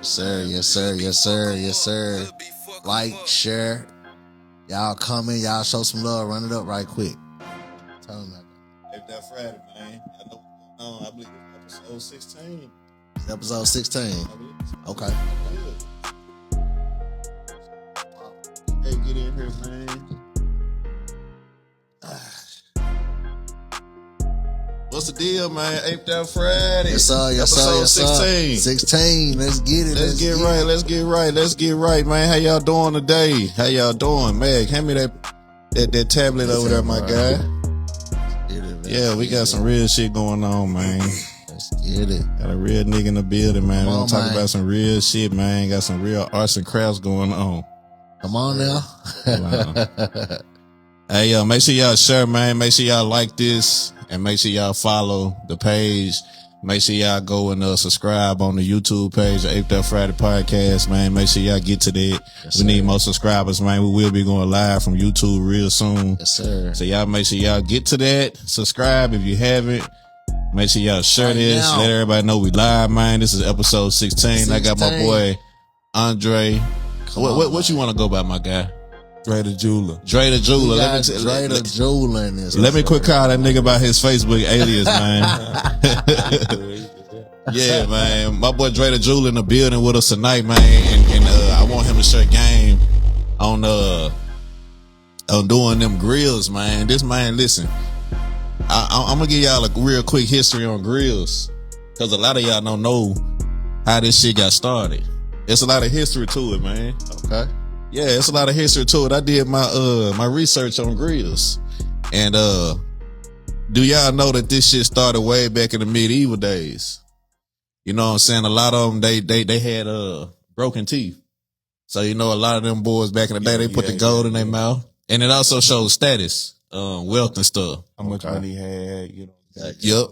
Sir, yes, sir, yes, sir, yes, sir. Like, share. Y'all comment, y'all show some love. Run it up right quick. Tell them that. ApedOut Friday, man. I know what's going on. I believe it's episode 16. It's episode 16. Okay. Hey, get in here, man. What's the deal, man? ApedOut Friday. Yes, sir, yes, sir, yes, sir. 16. Let's get it. Let's get right. Let's get right. Let's get right, man. How y'all doing today? How y'all doing, Meg? Hand me that tablet over there, my guy. Yeah, we got some real shit going on, man. Let's get it. Got a real nigga in the building, man. We're Come on, gonna talk man. about some real shit, man. Got some real arts and crafts going on. Come on now. Hey, make sure y'all share, man. Make sure y'all like this, and make sure y'all follow the page. Make sure y'all go and subscribe on the YouTube page, the ApedOut Friday Podcast, man. Make sure y'all get to that. Yes, We need more subscribers, man. We will be going live from YouTube real soon. Yes, sir. So y'all make sure y'all get to that. Subscribe if you haven't. Make sure y'all share Right this. now. Let everybody know we live, man. This is episode 16. I got my 16. boy Andre. Come on, What you want to go by, my guy? Dre the Jeweler. Dre the Jeweler. We got Dre the Jeweler in this. Let me quick call that nigga by his Facebook alias, man. Yeah, man. My boy Dre the Jeweler in the building with us tonight, man. And I want him to share game on doing them grills, man. This man, listen. I'm gonna give y'all a real quick history on grills, cause a lot of y'all don't know how this shit got started. It's a lot of history to it, man. Okay. Yeah, it's a lot of history to it. I did my research on grills, and do y'all know that this shit started way back in the medieval days? You know what I'm saying? A lot of them they had broken teeth, so you know a lot of them boys back in the day they put the gold in their mouth, and it also shows status, wealth and stuff. How much money he had, you know. Yep.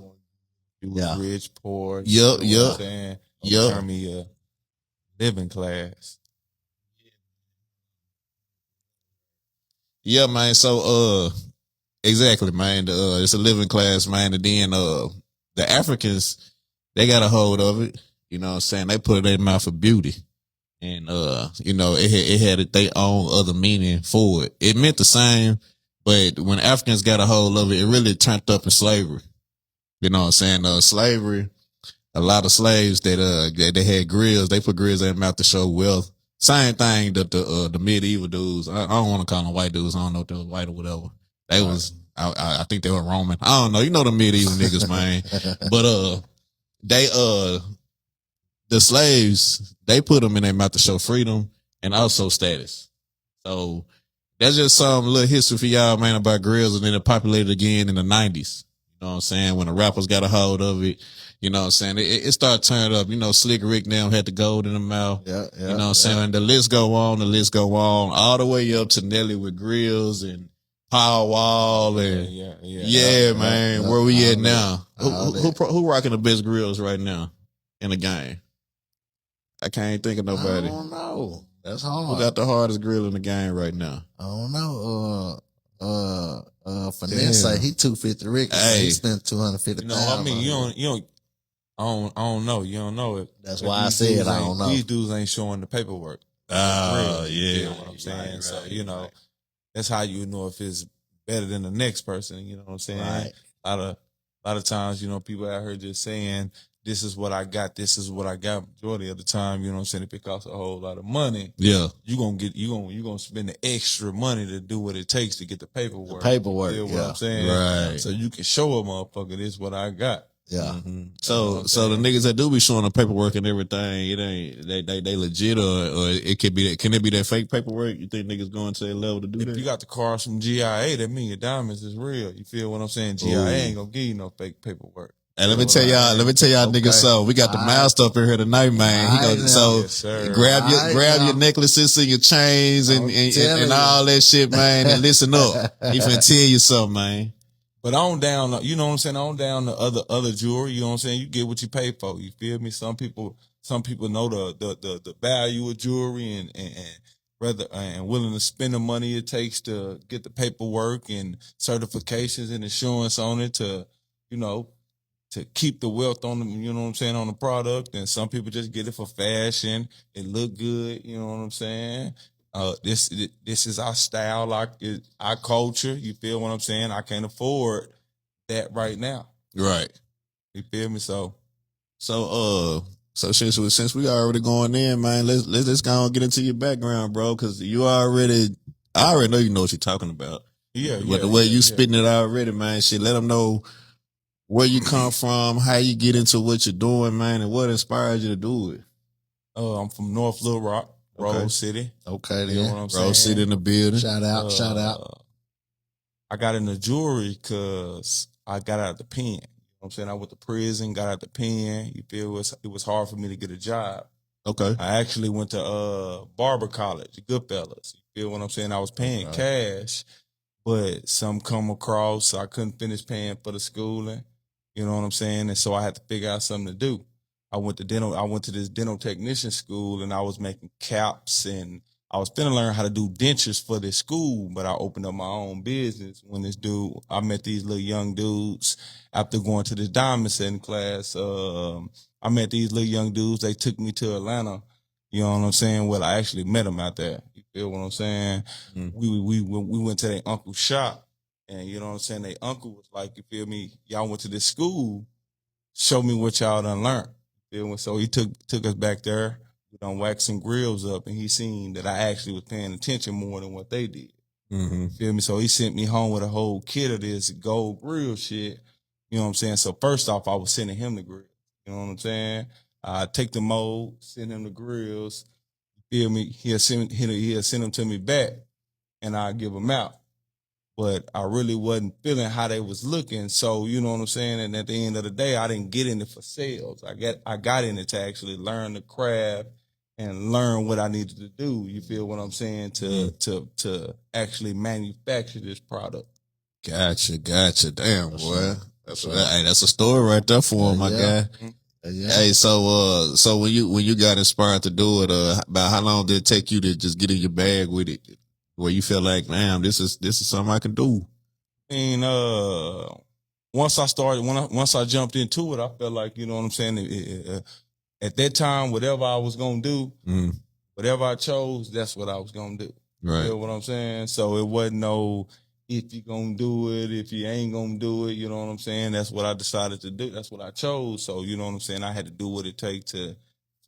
He was Yeah. rich, poor. Yep, You know what yep. I'm saying? Yep. Turn me living class. Yeah, man. So, exactly, man. It's a living class, man. And then, the Africans, they got a hold of it. You know what I'm saying? They put it in their mouth for beauty. And, you know, it had their own other meaning for it. It meant the same, but when Africans got a hold of it, it really turned up in slavery. You know what I'm saying? Slavery, a lot of slaves that they had grills, they put grills in their mouth to show wealth. Same thing that the medieval dudes. I don't want to call them white dudes. I don't know if they was white or whatever. They was. I think they were Roman. I don't know. You know the medieval niggas, man. But the slaves, they put them in their mouth to show freedom and also status. So that's just some little history for y'all, man, about grills, and then it populated again in the 90s. You know what I'm saying? When the rappers got a hold of it. You know what I'm saying? It started turning up. You know, Slick Rick now had the gold in the mouth. Yeah. You know what I'm saying? And the list go on, all the way up to Nelly with grills and Powerwall and yeah, man. Where we at now? Who rocking the best grills right now in the game? I can't think of I nobody. don't know. That's Who hard. got the hardest grill in the game right now? I don't know. Finesse say he 250 Rick. Hey. He spent 250. You know, I mean, I don't know. You don't know it. That's But why I these said dudes I ain't- don't know. These dudes ain't showing the paperwork. Oh, You yeah. know what I'm saying? Right, So, right, you know, right. that's how you know if it's better than the next person. You know what I'm saying? Right. A lot of times, you know, people out here just saying, this is what I got, this is what I got. Majority of the time, you know what I'm saying, if it costs a whole lot of money, Yeah. you gonna spend the extra money to do what it takes to get the paperwork. Paperwork. You know what Yeah. I'm saying? Right. So you can show a motherfucker this is what I got. Yeah. So the niggas that do be showing the paperwork and everything, it ain't they legit or it could be that. Can it be that fake paperwork? You think niggas going to that level to do If that? you got the cars from GIA, that mean your diamonds is real. You feel what I'm saying? GIA ain't gonna give you no fake paperwork. And let me tell y'all Okay. niggas, so we got the All master up in here tonight, man. He All right goes, so Yes, sir. grab All right your now. necklaces and your chains and telling you. all that shit, man, and listen up. He finna tell you something, man. But on down, you know what I'm saying? On down the other jewelry, you know what I'm saying? You get what you pay for. You feel me? Some people know the value of jewelry and rather and willing to spend the money it takes to get the paperwork and certifications and insurance on it to, you know, to keep the wealth on them, you know what I'm saying, on the product. And some people just get it for fashion. It look good, you know what I'm saying? This is our style, like our culture. You feel what I'm saying? I can't afford that right now. Right. You feel me? So Since we already going in, man, let's go and get into your background, bro, because I already know you know what you're talking about. But the way you spitting it already, man, shit, let them know where you come from, how you get into what you're doing, man, and what inspired you to do it. I'm from North Little Rock, Rose City. Okay, You know what then. I'm saying? Rose City in the building. Shout out. I got into jewelry because I got out of the pen. You know what I'm saying? I went to prison, got out the pen. You feel it was hard for me to get a job. Okay. I actually went to barber college, Goodfellas. You feel what I'm saying? I was paying cash, but some come across, so I couldn't finish paying for the schooling. You know what I'm saying? And so I had to figure out something to do. I went to this dental technician school, and I was making caps, and I was finna learn how to do dentures for this school, but I opened up my own business when I met these little young dudes after going to this diamond setting class. I met these little young dudes. They took me to Atlanta. You know what I'm saying? Well, I actually met them out there. You feel what I'm saying? Mm. We went to their uncle's shop, and you know what I'm saying? Their uncle was like, you feel me? Y'all went to this school. Show me what y'all done learned. You feel me? So he took us back there. We done waxed some grills up, and he seen that I actually was paying attention more than what they did. Mm-hmm. Feel me? So he sent me home with a whole kit of this gold grill shit. You know what I'm saying? So first off, I was sending him the grill. You know what I'm saying? I take the mold, send him the grills. Feel me? He'll send them to me back, and I give them out. But I really wasn't feeling how they was looking. So, you know what I'm saying? And at the end of the day, I didn't get in it for sales. I got in it to actually learn the craft and learn what I needed to do. You feel what I'm saying? To actually manufacture this product. Gotcha. Damn, boy. That's a story right there for him, my guy. Yeah. Hey, so when you got inspired to do it, about how long did it take you to just get in your bag with it, where you feel like, damn, this is something I can do? And once I jumped into it, I felt like, you know what I'm saying. At that time, whatever I was gonna do, whatever I chose, that's what I was gonna do. Right. You know what I'm saying? So it wasn't no if you gonna do it, if you ain't gonna do it. You know what I'm saying? That's what I decided to do. That's what I chose. So you know what I'm saying? I had to do what it takes to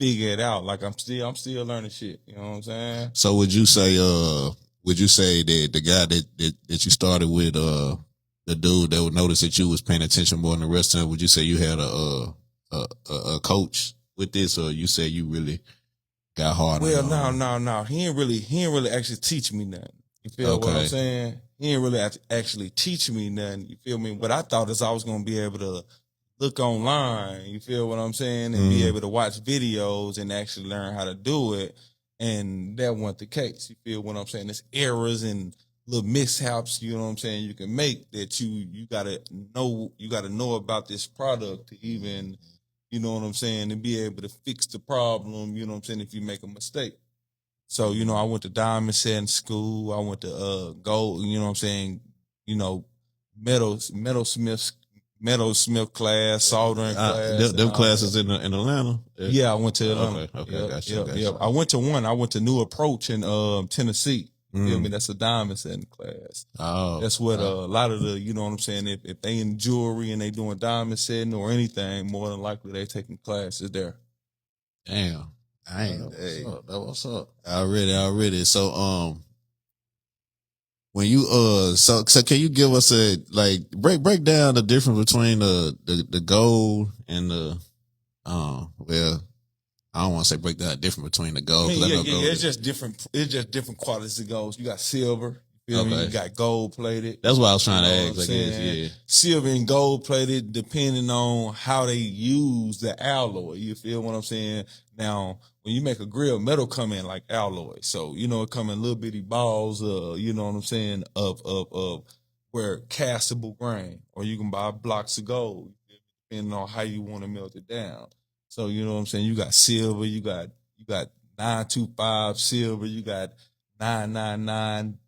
figure it out. Like I'm still learning shit. You know what I'm saying? So would you say that the guy that you started with, the dude that would notice that you was paying attention more than the rest of them, would you say you had a coach with this, or you say you really got hard? Well, no. He ain't really actually teach me nothing. You feel what I'm saying? He ain't really actually teach me nothing. You feel me? What I thought is I was gonna be able to look online. You feel what I'm saying? And be able to watch videos and actually learn how to do it. And that wasn't the case. You feel what I'm saying? There's errors and little mishaps, you know what I'm saying, you can make that you gotta know about this product to even, you know what I'm saying, to be able to fix the problem, you know what I'm saying, if you make a mistake. So, you know, I went to diamond setting school, I went to gold, you know what I'm saying, you know, metalsmith class, soldering class. Them classes in Atlanta? Yeah, I went to Atlanta. Okay, gotcha. I went to one. I went to New Approach in Tennessee. You feel me? That's a diamond setting class. Oh, that's what a lot of the, you know what I'm saying, if they in jewelry and they doing diamond setting or anything, more than likely they taking classes there. Damn. What's up? Already. So when you so can you give us a break down the difference between the gold and the well, I don't want to say break down the difference between the gold. It's just different qualities of gold. You got silver. You feel me? You got gold plated. That's what I was trying to ask. I guess, yeah. Silver and gold plated, depending on how they use the alloy. You feel what I'm saying? Now, when you make a grill, metal come in like alloy. So, you know, it come in little bitty balls, you know what I'm saying, of where castable grain. Or you can buy blocks of gold, depending on how you want to melt it down. So, you know what I'm saying? You got silver, you got 925 silver, you got 999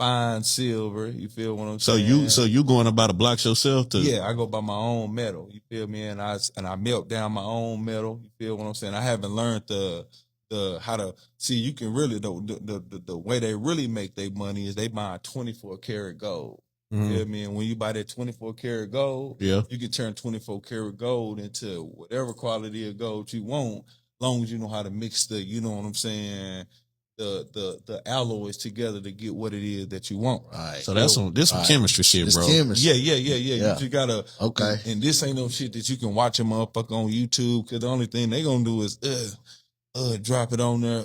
fine silver. You feel what I'm So saying? you going about the blocks yourself too? Yeah, I go by my own metal. You feel me? And I melt down my own metal. You feel what I'm saying? I haven't learned the how to see. You can really the way they really make their money is they buy 24 karat gold. You feel me? And when you buy that 24 karat gold, Yeah. you can turn 24 karat gold into whatever quality of gold you want, long as you know how to mix the. You know what I'm saying? The alloys together to get what it is that you want. Right. So that's some chemistry shit, It's bro. chemistry. Yeah. Yeah. You just gotta And this ain't no shit that you can watch a motherfucker on YouTube, because the only thing they gonna do is drop it on there,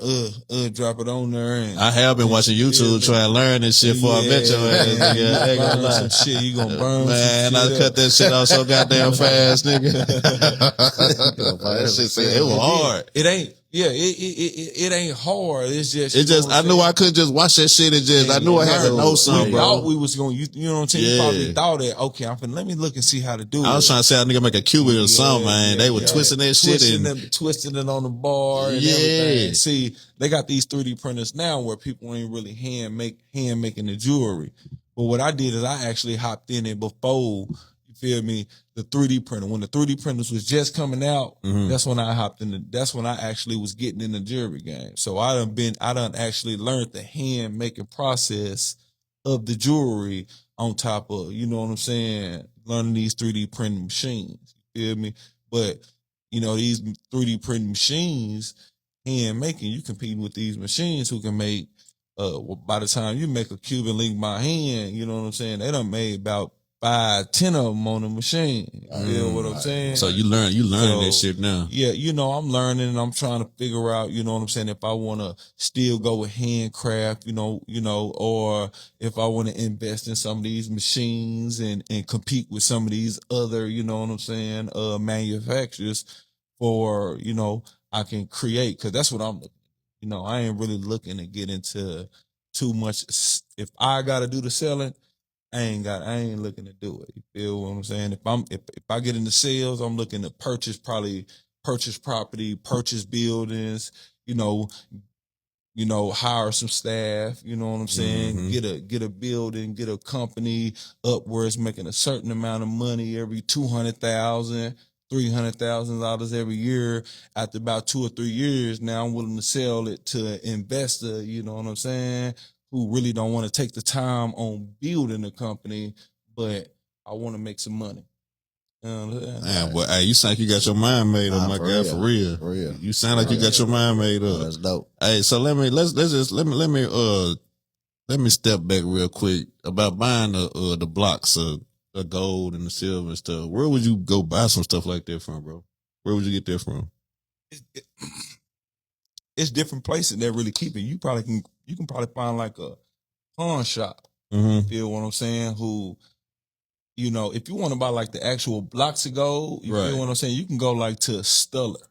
drop it on there. And I have been watching YouTube trying to learn this shit before I met your ass, nigga. I ain't gonna lie. Some shit, you gonna burn Man, some shit I cut that shit off so goddamn fast, nigga. That shit said it was hard. It ain't. Yeah, it ain't hard. It's just. It just. I knew I couldn't just watch that shit and just. I knew I had to know something, We thought bro. we was gonna. You know what I'm saying? Yeah. You probably thought that. Okay, let me look and see how to do it. I was trying to say a nigga make a cubit or something, man. They were twisting that shit and twisting it on the bar and everything. See, they got these 3D printers now where people ain't really hand making the jewelry. But what I did is I actually hopped in it before, you feel me, the 3D printer. When the 3D printers was just coming out, that's when I hopped in. That's when I actually was getting in the jewelry game. So I done actually learned the hand making process of the jewelry on top of, you know what I'm saying, learning these 3D printing machines. You feel me? But, you know, these 3D printing machines, hand making, you competing with these machines who can make, by the time you make a Cuban link by hand, you know what I'm saying, they done made about 5, 10 of them on the machine. You feel what I'm saying? So you learning that shit now. Yeah, you know, I'm learning and I'm trying to figure out, you know what I'm saying, if I want to still go with handcraft, you know, or if I want to invest in some of these machines and compete with some of these other, you know what I'm saying, manufacturers for, you know, I can create, because that's what I'm looking. You know, I ain't really looking to get into too much. If I got to do the selling, I ain't looking to do it. You feel what I'm saying? If I get into sales, I'm looking to purchase property, purchase buildings, you know, hire some staff, you know what I'm saying? Get a building, get a company up where it's making a certain amount of money every $200,000, $300,000 every year. After about 2 or 3 years, now I'm willing to sell it to an investor, you know what I'm saying, who really don't want to take the time on building a company, but I want to make some money. Man, boy, hey, you sound like you got your mind made up, my guy, for real. For real. You sound like you got your mind made up. That's dope. Hey, so let me step back real quick about buying the blocks of the gold and the silver and stuff. Where would you go buy some stuff like that from, bro? Where would you get that from? It's different places that really keep it. You can probably find like a pawn shop. Mm-hmm. You feel what I'm saying? Who, you know, if you want to buy like the actual blocks of gold, you feel what I'm saying? You can go like to Stellar.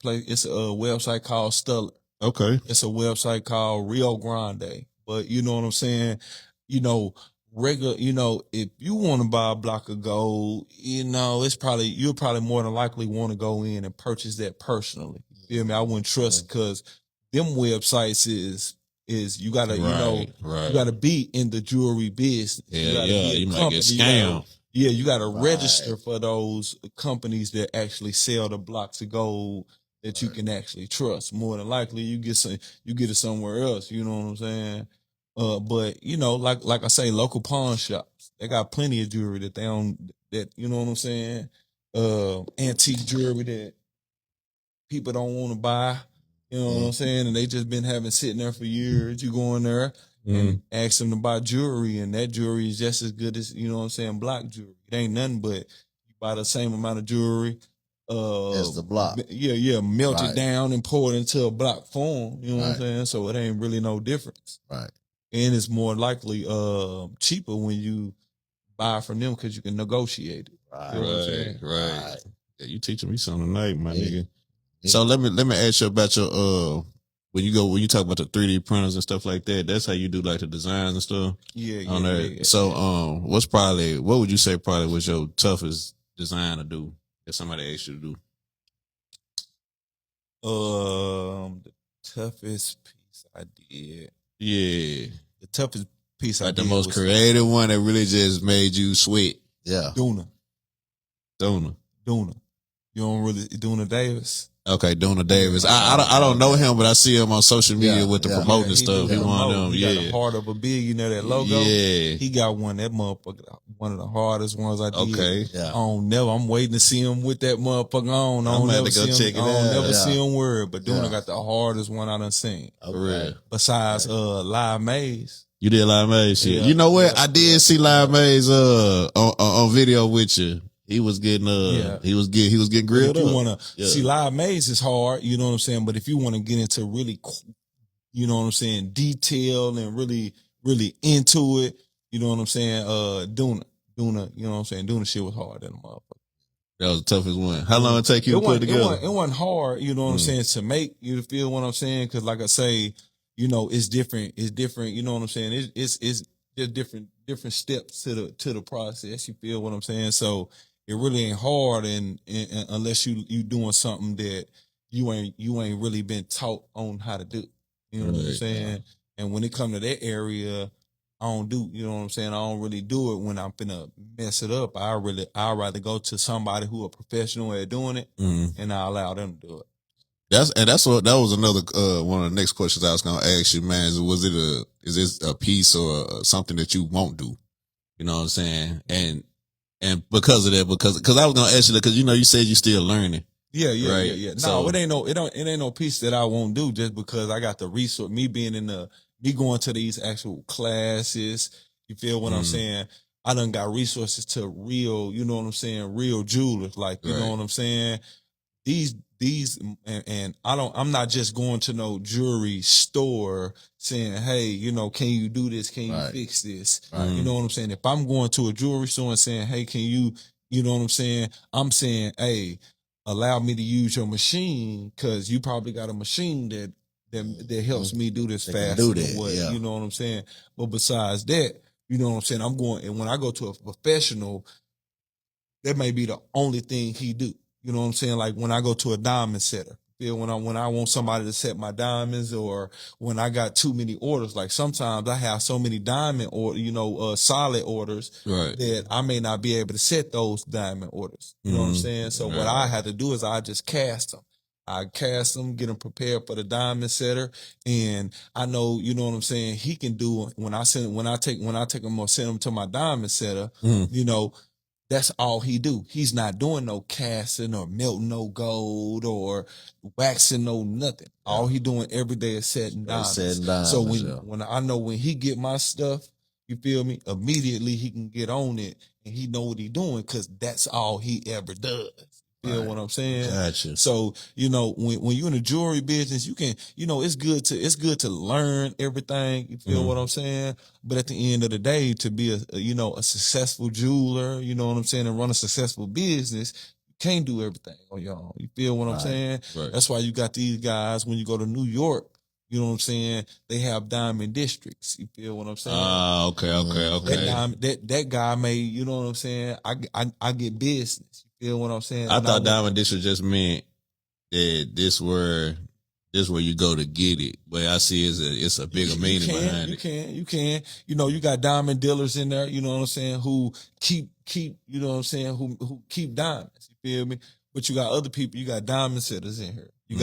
It's a website called Stellar. Okay. It's a website called Rio Grande. But you know what I'm saying? You know, if you want to buy a block of gold, you know, you'll probably more than likely want to go in and purchase that personally. You feel me? I wouldn't trust, because them websites is you gotta, you gotta be in the jewelry business. You might get scammed. You gotta register for those companies that actually sell the blocks of gold that you can actually trust. More than likely you get it somewhere else, you know what I'm saying? But you know, like I say, local pawn shops, they got plenty of jewelry that they own, that, you know what I'm saying? Antique jewelry that people don't want to buy. You know what I'm saying? And they just been having sitting there for years. You go in there and ask them to buy jewelry, and that jewelry is just as good as, you know what I'm saying, block jewelry. It ain't nothing but you buy the same amount of jewelry. It's the block. Melt it down and pour it into a block form. You know what I'm saying? So it ain't really no difference. Right. And it's more likely cheaper when you buy from them, because you can negotiate it. Right. You know what I'm saying? Right. Yeah, you teaching me something tonight, my nigga. So let me ask you about your when you talk about the 3D printers and stuff like that, that's how you do like the designs and stuff. Yeah. So what would you say probably was your toughest design to do that somebody asked you to do? The toughest piece I did. Yeah. The toughest piece I Like the did most was creative one that really just made you sweat. Yeah. Duna. Duna. You don't really Duna Davis. Okay, Duna Davis. I don't know him, but I see him on social media with the promoting and stuff. He one of them. He got the heart of a billionaire. That logo. Yeah. He got one. That motherfucker, one of the hardest ones I did. Okay. Yeah. I'm waiting to see him with that motherfucker on. I I'm don't gonna never have to go see check him. it I don't out. never Yeah. see him word, but Duna Yeah. got the hardest one I done seen. For real. Besides Live Maze. You did Live Maze shit. Yeah. You know what? Yeah. I did see Live Maze on video with you. He was getting he was getting grilled If you up. want to see Live Maze is hard, you know what I'm saying? But if you want to get into really, you know what I'm saying, detail and really, really into it, you know what I'm saying? Duna, you know what I'm saying? Duna shit was hard than a motherfucker. That was the toughest one. How long it take you to put it together? It wasn't hard, you know what I'm saying, to make. You feel what I'm saying? Because like I say, you know, it's different. It's different. You know what I'm saying? It's just different steps to the process. You feel what I'm saying? So it really ain't hard, and unless you doing something that you ain't really been taught on how to do. You know what I'm saying? And when it come to that area, I don't do. You know what I'm saying? I don't really do it when I'm finna mess it up. I'd rather go to somebody who a professional at doing it, and I allow them to do it. That was another one of the next questions I was gonna ask you, man. Is this a piece or something that you won't do? You know what I'm saying? And because of that, because I was gonna ask you that because you know you said you still learning. Yeah. Right. No, So- it ain't no piece that I won't do just because I got the resource. Me going to these actual classes. You feel what I'm saying? I done got resources to real, you know what I'm saying, real jewelers. Like, you know what I'm saying? These and I'm not just going to no jewelry store saying, hey, you know, can you do this? Can you fix this? You know what I'm saying? If I'm going to a jewelry store and saying, hey, can you know what I'm saying? I'm saying, hey, allow me to use your machine because you probably got a machine that helps me do this faster than what, you know what I'm saying? But besides that, you know what I'm saying? I'm going, and when I go to a professional, that may be the only thing he do. You know what I'm saying? Like when I go to a diamond setter, feel when I want somebody to set my diamonds, or when I got too many orders. Like sometimes I have so many diamond or solid orders that I may not be able to set those diamond orders. You know what I'm saying? So what I had to do is I just cast them. I cast them, get them prepared for the diamond setter, and I know, you know what I'm saying, he can do when I take them or send them to my diamond setter, you know. That's all he do. He's not doing no casting or melting no gold or waxing no nothing. All he doing every day is setting diamonds. So when I know when he get my stuff, you feel me? Immediately he can get on it and he know what he doing because that's all he ever does. Feel what I'm saying? Gotcha. So, you know, when you're in the jewelry business, you can, you know, it's good to learn everything. You feel what I'm saying? But at the end of the day, to be a successful jeweler, you know what I'm saying, and run a successful business, you can't do everything on your own. You feel what I'm saying? Right. That's why you got these guys when you go to New York, you know what I'm saying? They have diamond districts. You feel what I'm saying? Okay. That guy may, you know what I'm saying? I get business. You feel what I'm saying? I thought diamond district just meant that this where you go to get it. But I see it's a bigger meaning behind it. You can. You know, you got diamond dealers in there, you know what I'm saying, who keep, you know what I'm saying, who keep diamonds. You feel me? But you got other people, you got diamond setters in here. You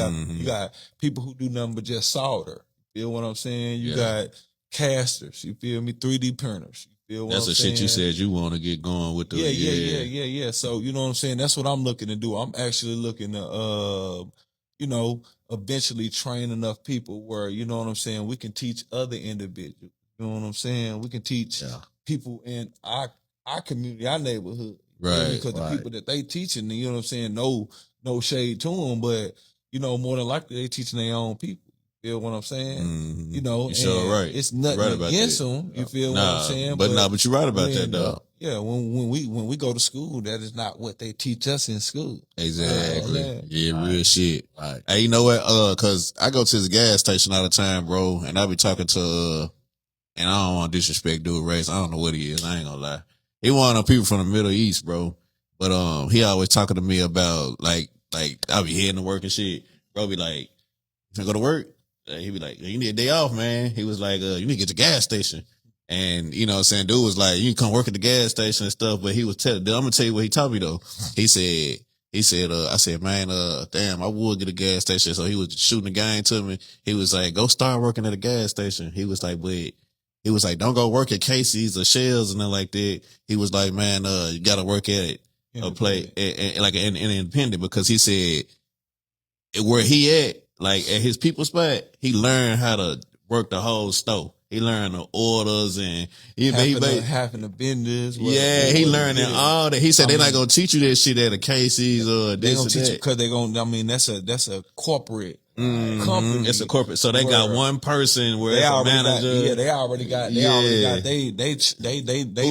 got people who do nothing but just solder. You feel what I'm saying? You got casters, you feel me? 3D printers. You feel what That's I'm the saying? shit you said you want to get going with the Yeah. So, you know what I'm saying? That's what I'm looking to do. I'm actually looking to eventually train enough people where, you know what I'm saying, we can teach other individuals. You know what I'm saying? We can teach people in our community, our neighborhood. Right. Because the people that they teaching, you know what I'm saying, no shade to them, but, you know, more than likely they teaching their own people. You feel what I'm saying? You know, you sure right. It's nothing against them. You feel what I'm saying? But you're right about that though. Yeah, when we go to school, that is not what they teach us in school. Exactly. Real shit. Right. Hey, you know what? Cause I go to the gas station all the time, bro, and I be talking to and I don't want to disrespect dude race. I don't know what he is. I ain't gonna lie. He one of them people from the Middle East, bro. But he always talking to me about like I be heading to work and shit. Bro be like, you finna go to work? He be like, you need a day off, man. He was like, you need to get to the gas station. And you know what I'm saying, dude was like, you can come work at the gas station and stuff, but he was telling, I'm gonna tell you what he told me though. He said, I said, man, damn, I would get a gas station. So he was shooting the game to me. He was like, go start working at a gas station. He was like, but he was like, don't go work at Casey's or Shell's and nothing like that. He was like, man, you gotta work at a play like an independent, because he said where he at, like at his people spot, he learned how to work the whole store. He learned the orders and having the vendors. He learning all that. He said they're not gonna teach you that shit at a Casey's or they this gonna or teach that. you because they gonna. I mean, that's a corporate company. It's a corporate, so they got one person where they it's a already manager. they already got who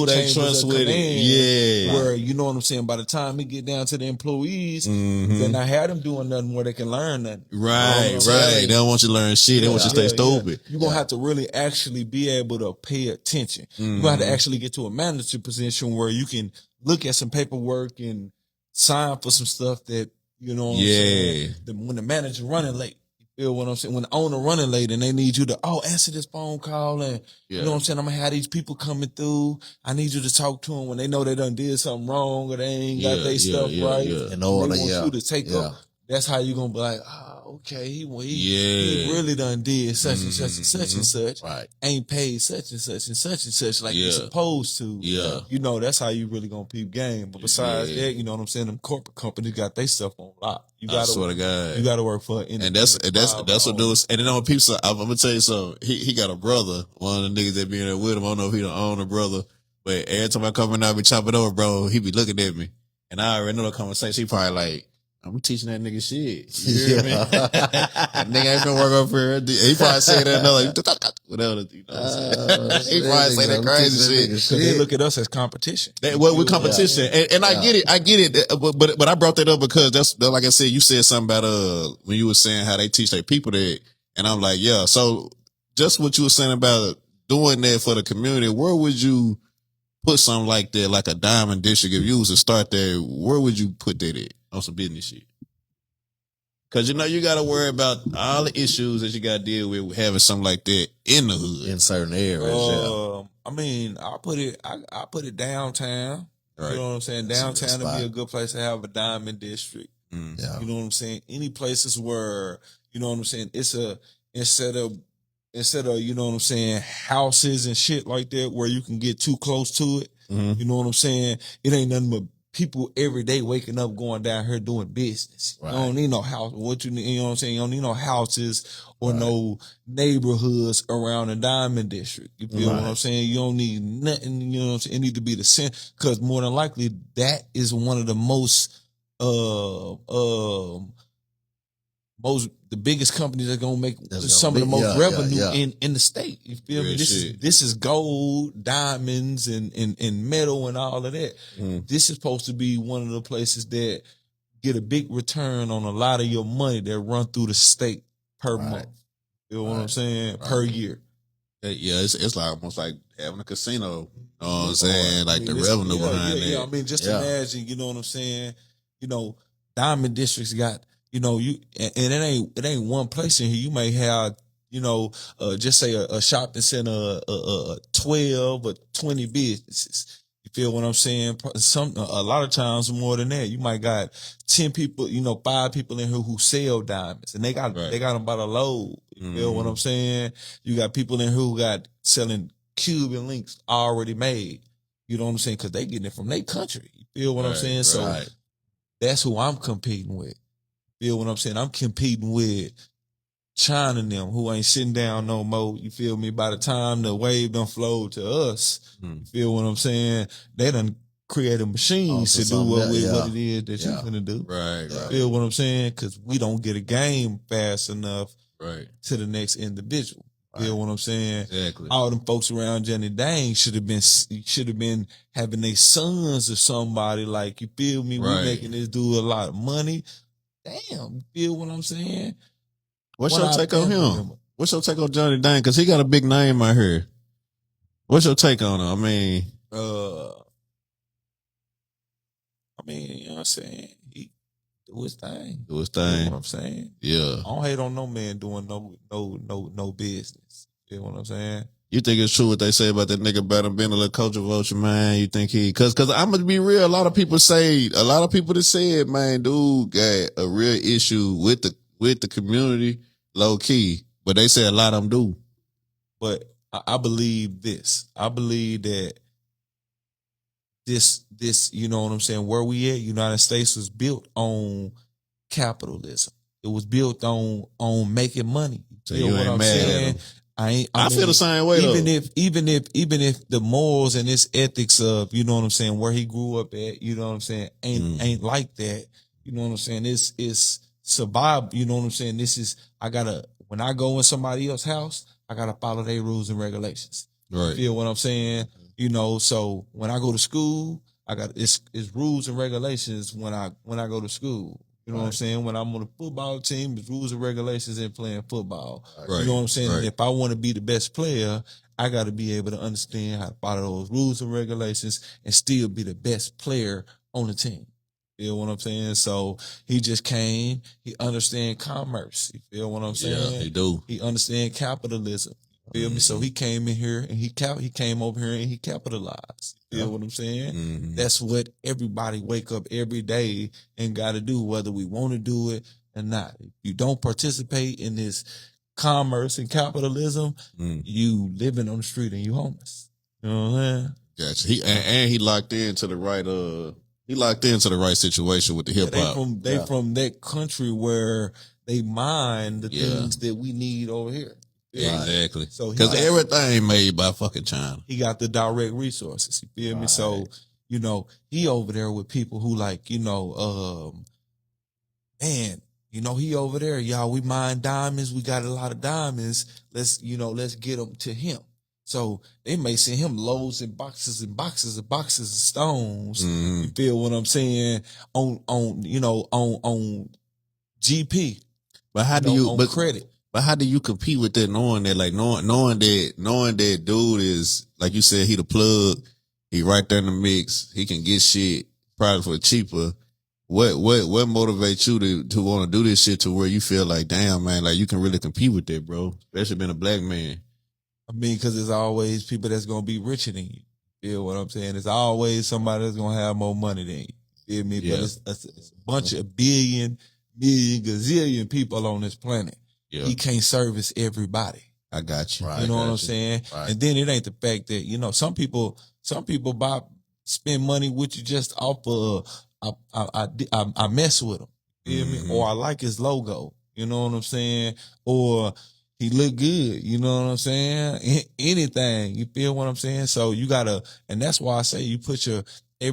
they trust with it. Yeah, where you know what I'm saying. By the time we get down to the employees, then I had them doing nothing where they can learn nothing. Right. They don't want you to learn shit. They want you to stay stupid. You're gonna have to really actually be able to pay attention. You're gonna have to actually get to a manager position where you can look at some paperwork and sign for some stuff that you know what I'm saying. When the manager running late. You feel what I'm saying? When the owner running late and they need you to, answer this phone call and, you know what I'm saying? I'm going to have these people coming through. I need you to talk to them when they know they done did something wrong or they ain't got their stuff right. In order, they want you to take up. That's how you going to be like, okay, he really done did such and such and such and such. Right. Ain't paid such and such and such and such like you're supposed to. Yeah. You know, that's how you really going to peep game. But besides that, you know what I'm saying? Them corporate companies got their stuff on lock. You gotta, I swear to God. You got to work for it. And that's what dudes. And then on people, I'm gonna tell you something. He got a brother, one of the niggas that be in there with him. I don't know if he the owner brother, but every time I come in, I be chopping over, bro. He be looking at me, and I already know the conversation. He probably like, I'm teaching that nigga shit. You hear me? That nigga ain't been working up here. He probably say that another, whatever. You know he probably say that crazy shit. Because they look at us as competition. With competition, and I get it. But I brought that up because that's like I said. You said something about when you were saying how they teach their people that, and I'm like, yeah. So just what you were saying about doing that for the community, where would you put something like that, like a diamond district? If you was to start there, where would you put that at? On some business shit. Cause you know, you gotta worry about all the issues that you gotta deal with having something like that in the hood. In certain areas, I mean, I put it downtown. Right. You know what I'm saying? Downtown would be a good place to have a diamond district. Yeah. You know what I'm saying? Any places where, you know what I'm saying, it's instead of, you know what I'm saying, houses and shit like that where you can get too close to it. You know what I'm saying? It ain't nothing but people every day waking up, going down here doing business. Right. You don't need no house. What you need, you know what I'm saying? You don't need no houses or no neighborhoods around the Diamond District. You feel what I'm saying? You don't need nothing. You know what I'm saying? It need to be the center, because more than likely that is one of the the biggest companies that gonna make some of the most revenue in the state. You feel me? This is gold, diamonds, and metal and all of that. This is supposed to be one of the places that get a big return on a lot of your money that run through the state per month. You know what I'm saying? Per year. Yeah, it's like almost like having a casino. You know what I'm saying? Like the revenue behind it. Yeah, I mean, just imagine, you know what I'm saying? You know, Diamond District's got, you know, it ain't one place in here. You may have, you know, just say a shopping center, 12 or 20 businesses. You feel what I'm saying? A lot of times more than that. You might got 10 people, you know, 5 people in here who sell diamonds, and they got them by the load. You feel what I'm saying? You got people in here who got selling Cuban links already made. You know what I'm saying? Because they getting it from their country. You feel what I'm saying? So that's who I'm competing with. Feel what I'm saying? I'm competing with China and them, who ain't sitting down no more. You feel me? By the time the wave done flowed to us, you feel what I'm saying? They done created machines to do what it is that you finna do. Right. Feel what I'm saying? Because we don't get a game fast enough to the next individual. Feel what I'm saying? Exactly. All them folks around Johnny Dang should have been having their sons or somebody, like, you feel me? We making this dude a lot of money. Damn, you feel what I'm saying? What's your take on him? What's your take on Johnny Dang? Because he got a big name out here. What's your take on him? I mean, you know what I'm saying? He do his thing. Do his thing. You know what I'm saying? Yeah. I don't hate on no man doing no business. You know what I'm saying? You think it's true what they say about that nigga better being a little culture vulture, man? You think cause I'm gonna be real, a lot of people that said, man, dude got a real issue with the community, low key. But they say a lot of them do. But I believe this. I believe that this, you know what I'm saying, where we at, United States was built on capitalism. It was built on making money. So you ain't mad at them. I feel the same way even though. Even if the morals and this ethics of, you know what I'm saying, where he grew up at, you know what I'm saying, ain't like that. You know what I'm saying? It's survival. You know what I'm saying? When I go in somebody else's house, I gotta follow their rules and regulations. Right. You feel what I'm saying? You know, so when I go to school, it's rules and regulations when I go to school. You know what I'm saying? When I'm on the football team, it's rules and regulations in playing football. Right. You know what I'm saying? Right. And if I want to be the best player, I got to be able to understand how to follow those rules and regulations and still be the best player on the team. You feel what I'm saying? So he just came. He understand commerce. You feel what I'm saying? Yeah, he do. He understand capitalism. You feel me? So he came in here and he came over here and he capitalized. You feel what I'm saying? Mm-hmm. That's what everybody wake up every day and got to do, whether we want to do it or not. If you don't participate in this commerce and capitalism, you living on the street and you homeless. You know what I'm saying? Gotcha. He locked into the right situation with the hip hop. They from that country where they mine the things that we need over here. Yeah, exactly. So because everything made by fucking China. He got the direct resources. You feel me? So, you know, he over there with people who like, you know, man, you know, he over there, y'all, we mine diamonds. We got a lot of diamonds. Let's get them to him. So they may send him loads and boxes and boxes and boxes of stones. Mm-hmm. You feel what I'm saying? On GP. But how do you, credit? But how do you compete with that, knowing that that dude is, like you said, he the plug, he right there in the mix, he can get shit probably for cheaper. What motivates you to want to do this shit to where you feel like, damn, man, like you can really compete with that, bro, especially being a black man? I mean, because there's always people that's gonna be richer than you. You feel what I'm saying? There's always somebody that's gonna have more money than you. You feel me? Yeah. But it's a bunch of billion, gazillion people on this planet. Yeah. He can't service everybody. I got you. You know what I'm saying? Right. And then it ain't the fact that, you know, some people spend money with you just off of I mess with him. You feel me? Or I like his logo. You know what I'm saying? Or he look good. You know what I'm saying? Anything. You feel what I'm saying? So you gotta, and that's why I say you put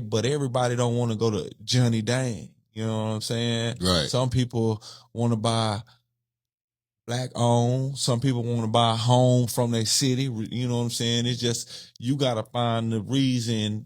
but everybody don't want to go to Johnny Dang. You know what I'm saying? Right. Some people want to buy black owned. Some people want to buy a home from their city. You know what I'm saying? It's just, you got to find the reason,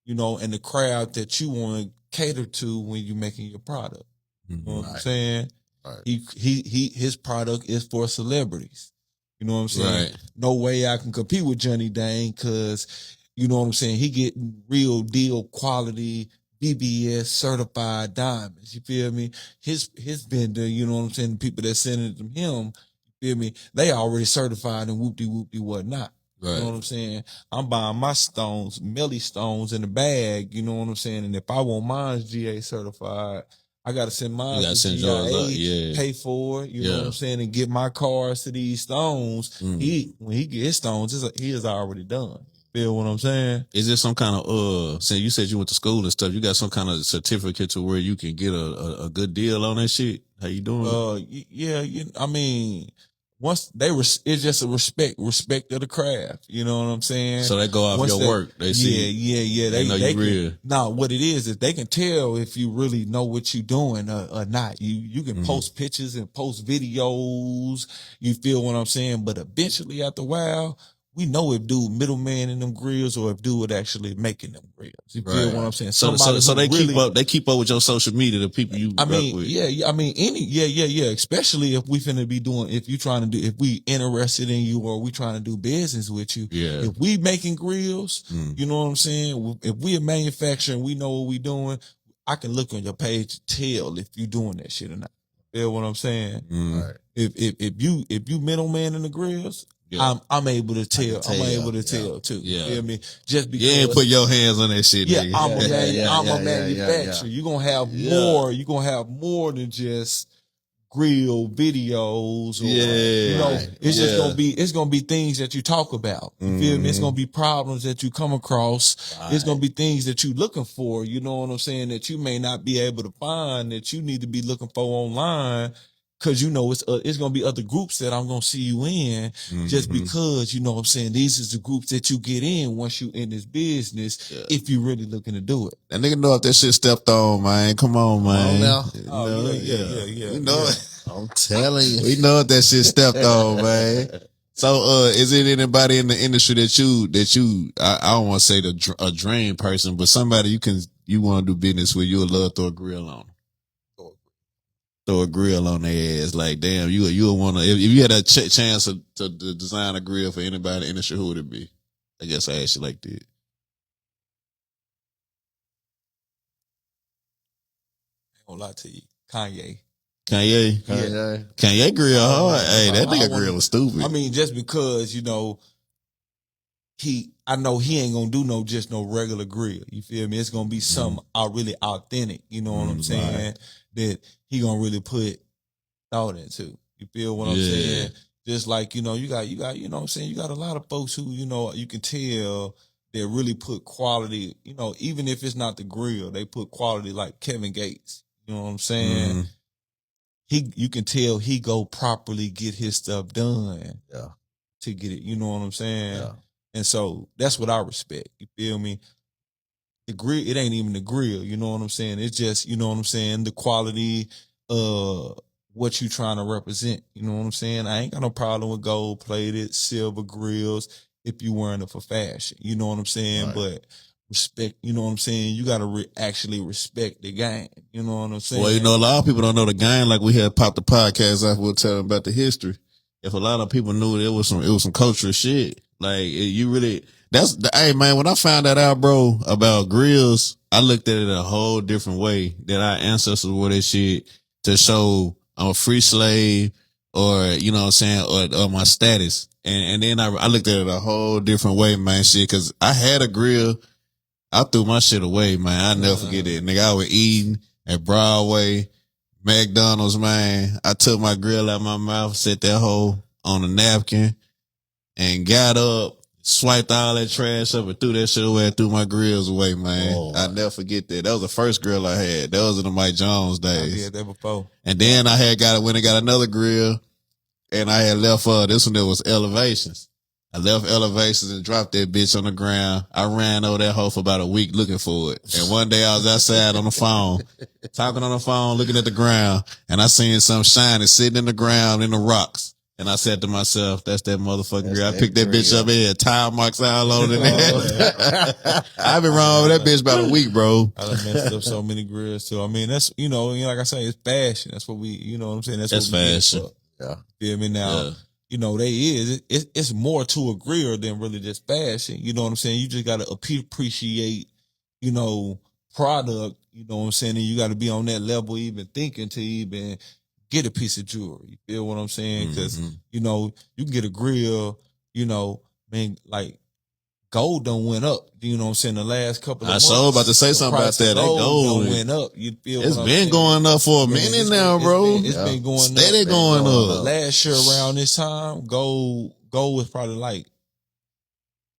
you know, and the crowd that you want to cater to when you're making your product. You know what I'm saying? Right. His product is for celebrities. You know what I'm saying? Right. No way I can compete with Johnny Dang because, you know what I'm saying, he getting real deal quality BBS certified diamonds. You feel me? His vendor, you know what I'm saying, the people that sending it to him, you feel me? They already certified and whoopty whatnot. Right. You know what I'm saying? I'm buying my stones, Melly stones in the bag, you know what I'm saying? And if I want mine GA certified, I gotta send mine to GIA, pay for it, you know what I'm saying, and get my cars to these stones. When he get his stones, he is already done. Feel what I'm saying? Is there some kind of since you said you went to school and stuff, you got some kind of certificate to where you can get a good deal on that shit? How you doing? Yeah, I mean, once it's just a respect of the craft. You know what I'm saying? So they go off your work. They see. Yeah. They know you real. Nah, what it is they can tell if you really know what you're doing or not. You can post pictures and post videos. You feel what I'm saying? But eventually, after a while, we know if dude middleman in them grills or if dude actually making them grills. You feel what I'm saying? So they keep up with your social media, the people you I mean, with. yeah. I mean, especially if we finna be if we interested in you or we trying to do business with you. Yeah. If we making grills, you know what I'm saying? If we a manufacturer and we know what we doing, I can look on your page to tell if you doing that shit or not. Feel what I'm saying? Right. If you middleman in the grills, I'm able to tell. tell, I'm able to tell too. Yeah. You feel me? Just because You ain't put your hands on that shit, yeah, nigga. I'm a manufacturer. You're gonna have more. You're gonna have more than just grill videos or you know, it's just gonna be things that you talk about. You feel me? It's gonna be problems that you come across. It's gonna be things that you looking for, you know what I'm saying, that you may not be able to find, that you need to be looking for online. Cause you know it's gonna be other groups that I'm gonna see you in, just because you know what I'm saying, these is the groups that you get in once you in this business, if you really looking to do it. That nigga know if that shit stepped on, man. Come on, man. now. You know it. I'm telling you. We know if that shit stepped on, man. So, is it anybody in the industry that you, I don't want to say a dream person, but somebody you want to do business with, you would love to throw a grill on? Throw a grill on their ass. Like, damn, you would want to, if you had a chance to design a grill for anybody in the industry, who would it be? I guess I asked you like that. I ain't gonna lie to you. Kanye. Kanye grill hard. Hey, that nigga grill was stupid. I mean, just because, you know, I know he ain't gonna do no regular grill. You feel me? It's gonna be something really authentic. You know what I'm saying? Right. That he gonna really put thought into. You feel what I'm saying? Just like, you know, you got, you know what I'm saying? You got a lot of folks who, you know, you can tell they really put quality, you know, even if it's not the grill, they put quality, like Kevin Gates. You know what I'm saying? You can tell he go properly get his stuff done. Yeah. To get it, you know what I'm saying? Yeah. And so that's what I respect. You feel me? The grill, it ain't even the grill, you know what I'm saying? It's just, you know what I'm saying, the quality, what you trying to represent. You know what I'm saying? I ain't got no problem with gold plated, silver grills if you wearing it for fashion. You know what I'm saying? Right. But respect, you know what I'm saying? You gotta actually respect the game. You know what I'm saying? Well, you know, a lot of people don't know the game. Like we had popped the podcast off, we'll tell them about the history. If a lot of people knew it was some cultural shit. Like you really, hey man, when I found that out, bro, about grills, I looked at it a whole different way, that our ancestors wore that shit to show I'm a free slave, or, you know what I'm saying, or my status. And then I looked at it a whole different way, man, shit, cause I had a grill. I threw my shit away, man. I never forget it. Nigga, I was eating at Broadway, McDonald's, man. I took my grill out my mouth, set that hole on a napkin, and got up, swiped all that trash up, and threw that shit away and threw my grills away, man. Oh, I never forget that. That was the first grill I had. That was in the Mike Jones days. I had that before. And then I had went and got another grill, and I had left this one that was Elevations. I left Elevations and dropped that bitch on the ground. I ran over that hoe for about a week looking for it. And one day I was outside on the phone, talking on the phone, looking at the ground, and I seen something shining sitting in the ground in the rocks. And I said to myself, that's that motherfucking grill. I picked that bitch up, it had tile marks all on it. I've been wrong with that bitch about a week, bro. I done messed up so many grills too. I mean, that's, you know, like I say, it's fashion. That's what we, you know what I'm saying? That's what fashion. Yeah. Feel me now? Yeah. You know, it's more to a grill than really just fashion. You know what I'm saying? You just got to appreciate, you know, product, you know what I'm saying? And you got to be on that level, even thinking to even get a piece of jewelry. You feel what I'm saying? Because, you know, you can get a grill, you know, man, like gold done went up. You know what I'm saying? The last couple of months. I was about to say something about that. That gold went up. You feel it's been going up for a minute now, bro. It's been going up. Steady going up. Last year around this time, gold was probably like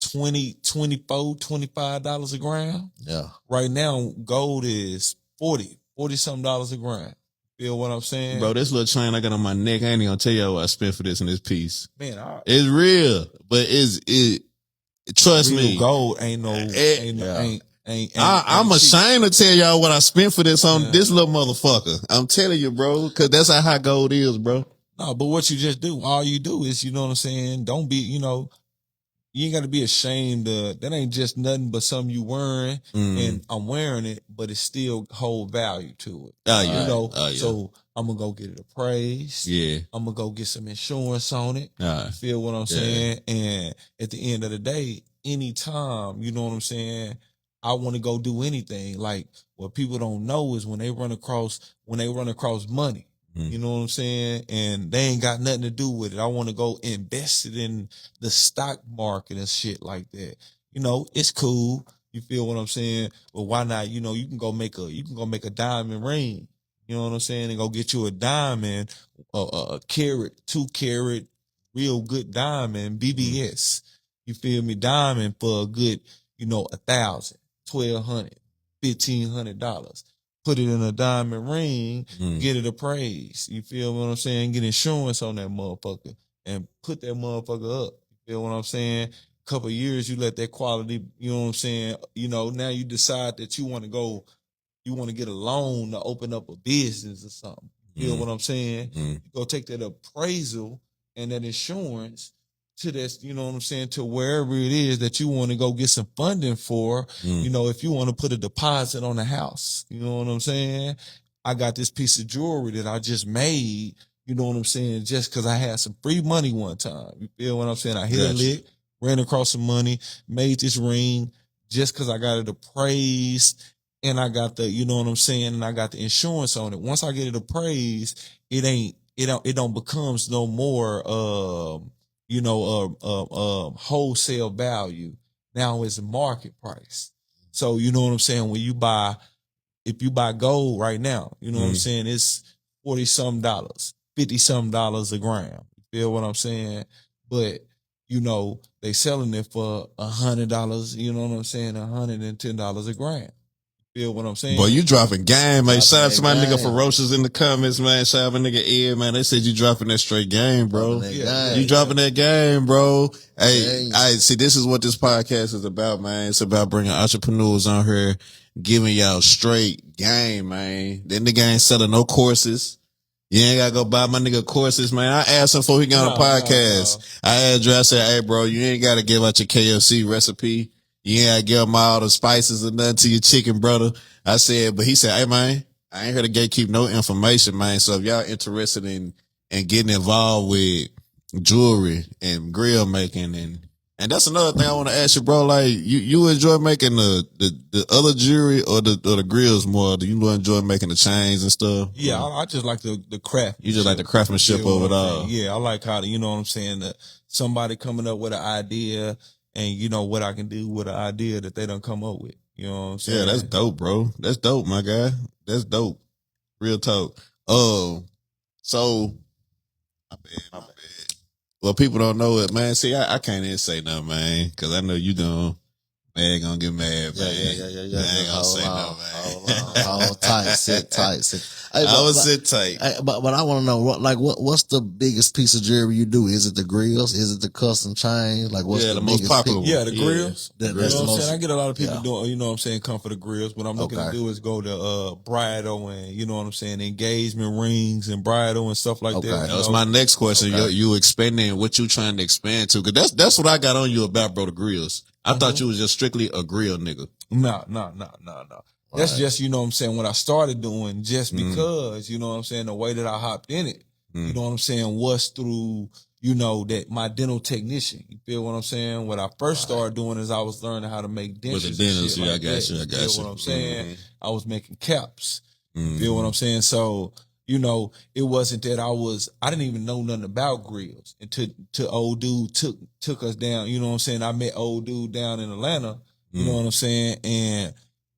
$24, $25 a gram. Yeah. Right now, gold is $40 something dollars a gram. Feel what I'm saying? Bro, this little chain I got on my neck, I ain't even gonna tell you what I spent for this in this piece. Man, it's real, but trust me. Gold ain't I'm ashamed to tell y'all what I spent for this on this little motherfucker. I'm telling you, bro, cause that's how high gold is, bro. No, but what you just do, all you do is, you know what I'm saying? Don't be, you know, you ain't got to be ashamed of, that ain't just nothing but something you wearing, and I'm wearing it, but it still hold value to it. Oh, yeah. You know, so I'm going to go get it appraised. Yeah. I'm going to go get some insurance on it. Feel what I'm saying? And at the end of the day, anytime, you know what I'm saying, I want to go do anything. Like, what people don't know is when they run across money, You know what I'm saying? And they ain't got nothing to do with it. I want to go invest it in the stock market and shit like that. You know, it's cool. You feel what I'm saying? But why not? You know, you can go make a diamond ring. You know what I'm saying? And go get you a diamond, a carat, 2 carat, real good diamond, BBS. You feel me? Diamond for a good, $1,000, $1,200, $1,500. Put it in a diamond ring, get it appraised. You feel what I'm saying? Get insurance on that motherfucker and put that motherfucker up. You feel what I'm saying? Couple of years, you let that quality, you know what I'm saying? Now you decide that you want to get a loan to open up a business or something. You feel what I'm saying? You go take that appraisal and that insurance to this, you know what I'm saying, to wherever it is that you want to go get some funding for, if you want to put a deposit on the house, you know what I'm saying? I got this piece of jewelry that I just made, you know what I'm saying, just because I had some free money one time. You feel what I'm saying? I hit a lick, ran across some money, made this ring just because I got it appraised and I got the, you know what I'm saying, and I got the insurance on it. Once I get it appraised, it don't becomes no more, wholesale value. Now it's market price. So you know what I'm saying? If you buy gold right now, you know what I'm saying? It's $40-something, $50-something a gram. You feel what I'm saying? But they selling it for $100. You know what I'm saying? $110 a gram. Feel what I'm saying? Boy, you dropping game, man. Shout out to my nigga game. Ferocious in the comments, man. Shout out my nigga Ed, man. They said you dropping that straight game, bro. You dropping that game, bro. Hey, see, this is what this podcast is about, man. It's about bringing entrepreneurs on here, giving y'all straight game, man. That nigga ain't selling no courses. You ain't gotta go buy my nigga courses, man. I asked him before he got on the podcast. I asked Dre, I said, hey, bro, you ain't gotta give out your KFC recipe. You ain't gotta give him all the spices or nothing to your chicken, brother. I said, but he said, hey, man, I ain't here to gatekeep no information, man. So if y'all interested in getting involved with jewelry and grill making and that's another thing I want to ask you, bro. Like you enjoy making the other jewelry or the grills more? Do you enjoy making the chains and stuff? Yeah, I just like the craft. You just like the craftsmanship of it all. Yeah, I like how you know what I'm saying, that somebody coming up with an idea and you know what I can do with an idea that they don't come up with. You know what I'm saying? Yeah, that's dope, bro. That's dope, my guy. That's dope. Real talk. So my bad. Well, people don't know it, man. See, I can't even say nothing, man, because I know you gonna get mad, man. Yeah. I ain't gonna say nothing, man. Hold tight, sit tight. Hey, I would sit tight. But I want to know, what's the biggest piece of jewelry you do? Is it the grills? Is it the custom chain? Like, what's the most popular one? Yeah, the grills. That's you know the what I'm most. saying? I get a lot of people doing, you know what I'm saying, come for the grills. What I'm looking to do is go to bridal and, you know what I'm saying, engagement rings and bridal and stuff like that. That was my next question. You expanding what you trying to expand to? Because that's what I got on you about, bro, the grills. I thought you was just strictly a grill nigga. No. That's just, you know what I'm saying, what I started doing just because, you know what I'm saying, the way that I hopped in it, you know what I'm saying, was through, you know, that my dental technician. You feel what I'm saying? What I first started doing is I was learning how to make dentures. With the dentist, I got you. You feel what I'm saying? I was making caps. You feel what I'm saying? So, you know, it wasn't that I didn't even know nothing about grills until old dude took us down. You know what I'm saying? I met old dude down in Atlanta. You know what I'm saying? And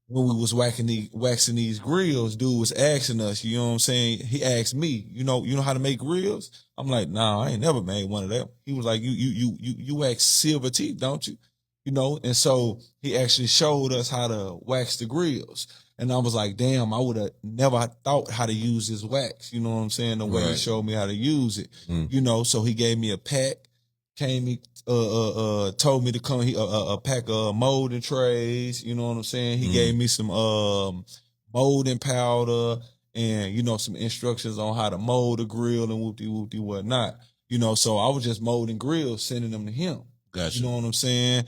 when we was waxing these grills, dude was asking us, you know what I'm saying? He asked me, you know how to make grills? I'm like, nah, I ain't never made one of them. He was like, you wax silver teeth, don't you? You know, and so he actually showed us how to wax the grills. And I was like, damn, I would have never thought how to use this wax. You know what I'm saying? The way he showed me how to use it. You know, so he gave me a pack, told me to come, a pack of molding trays. You know what I'm saying? He gave me some molding powder and, you know, some instructions on how to mold a grill and whoopty whatnot. You know, so I was just molding grills, sending them to him. Gotcha. You know what I'm saying?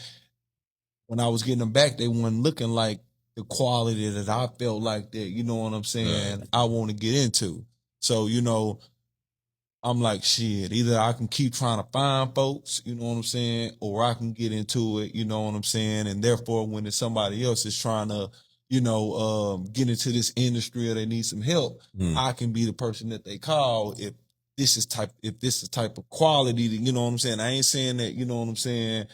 When I was getting them back, they weren't looking like the quality that I felt like that, you know what I'm saying, I want to get into. So, you know, I'm like, shit, either I can keep trying to find folks, you know what I'm saying, or I can get into it, you know what I'm saying, and therefore when it's somebody else is trying to, get into this industry or they need some help, I can be the person that they call if this is type of quality that, you know what I'm saying? I ain't saying that, you know what I'm saying,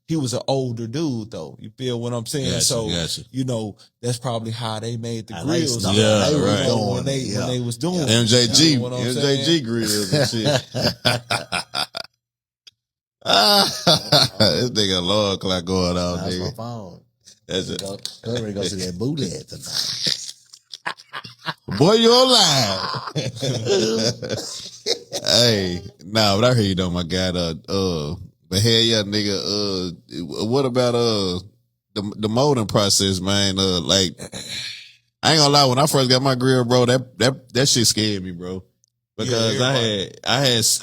he was an older dude though. You feel what I'm saying? Gotcha. That's probably how they made the I grills. like Yeah, they right. Doing when they was doing MJG, you know what I'm saying? MJG grills and shit. This nigga alarm clock going off, That's my nigga. phone. That's it. Go ready to go see that bootleg tonight. Boy, you alive. Hey, nah, but I hear you though, my guy. But hell yeah, nigga. What about the molding process, man? Like, I ain't gonna lie. When I first got my grill, bro, that shit scared me, bro. Because I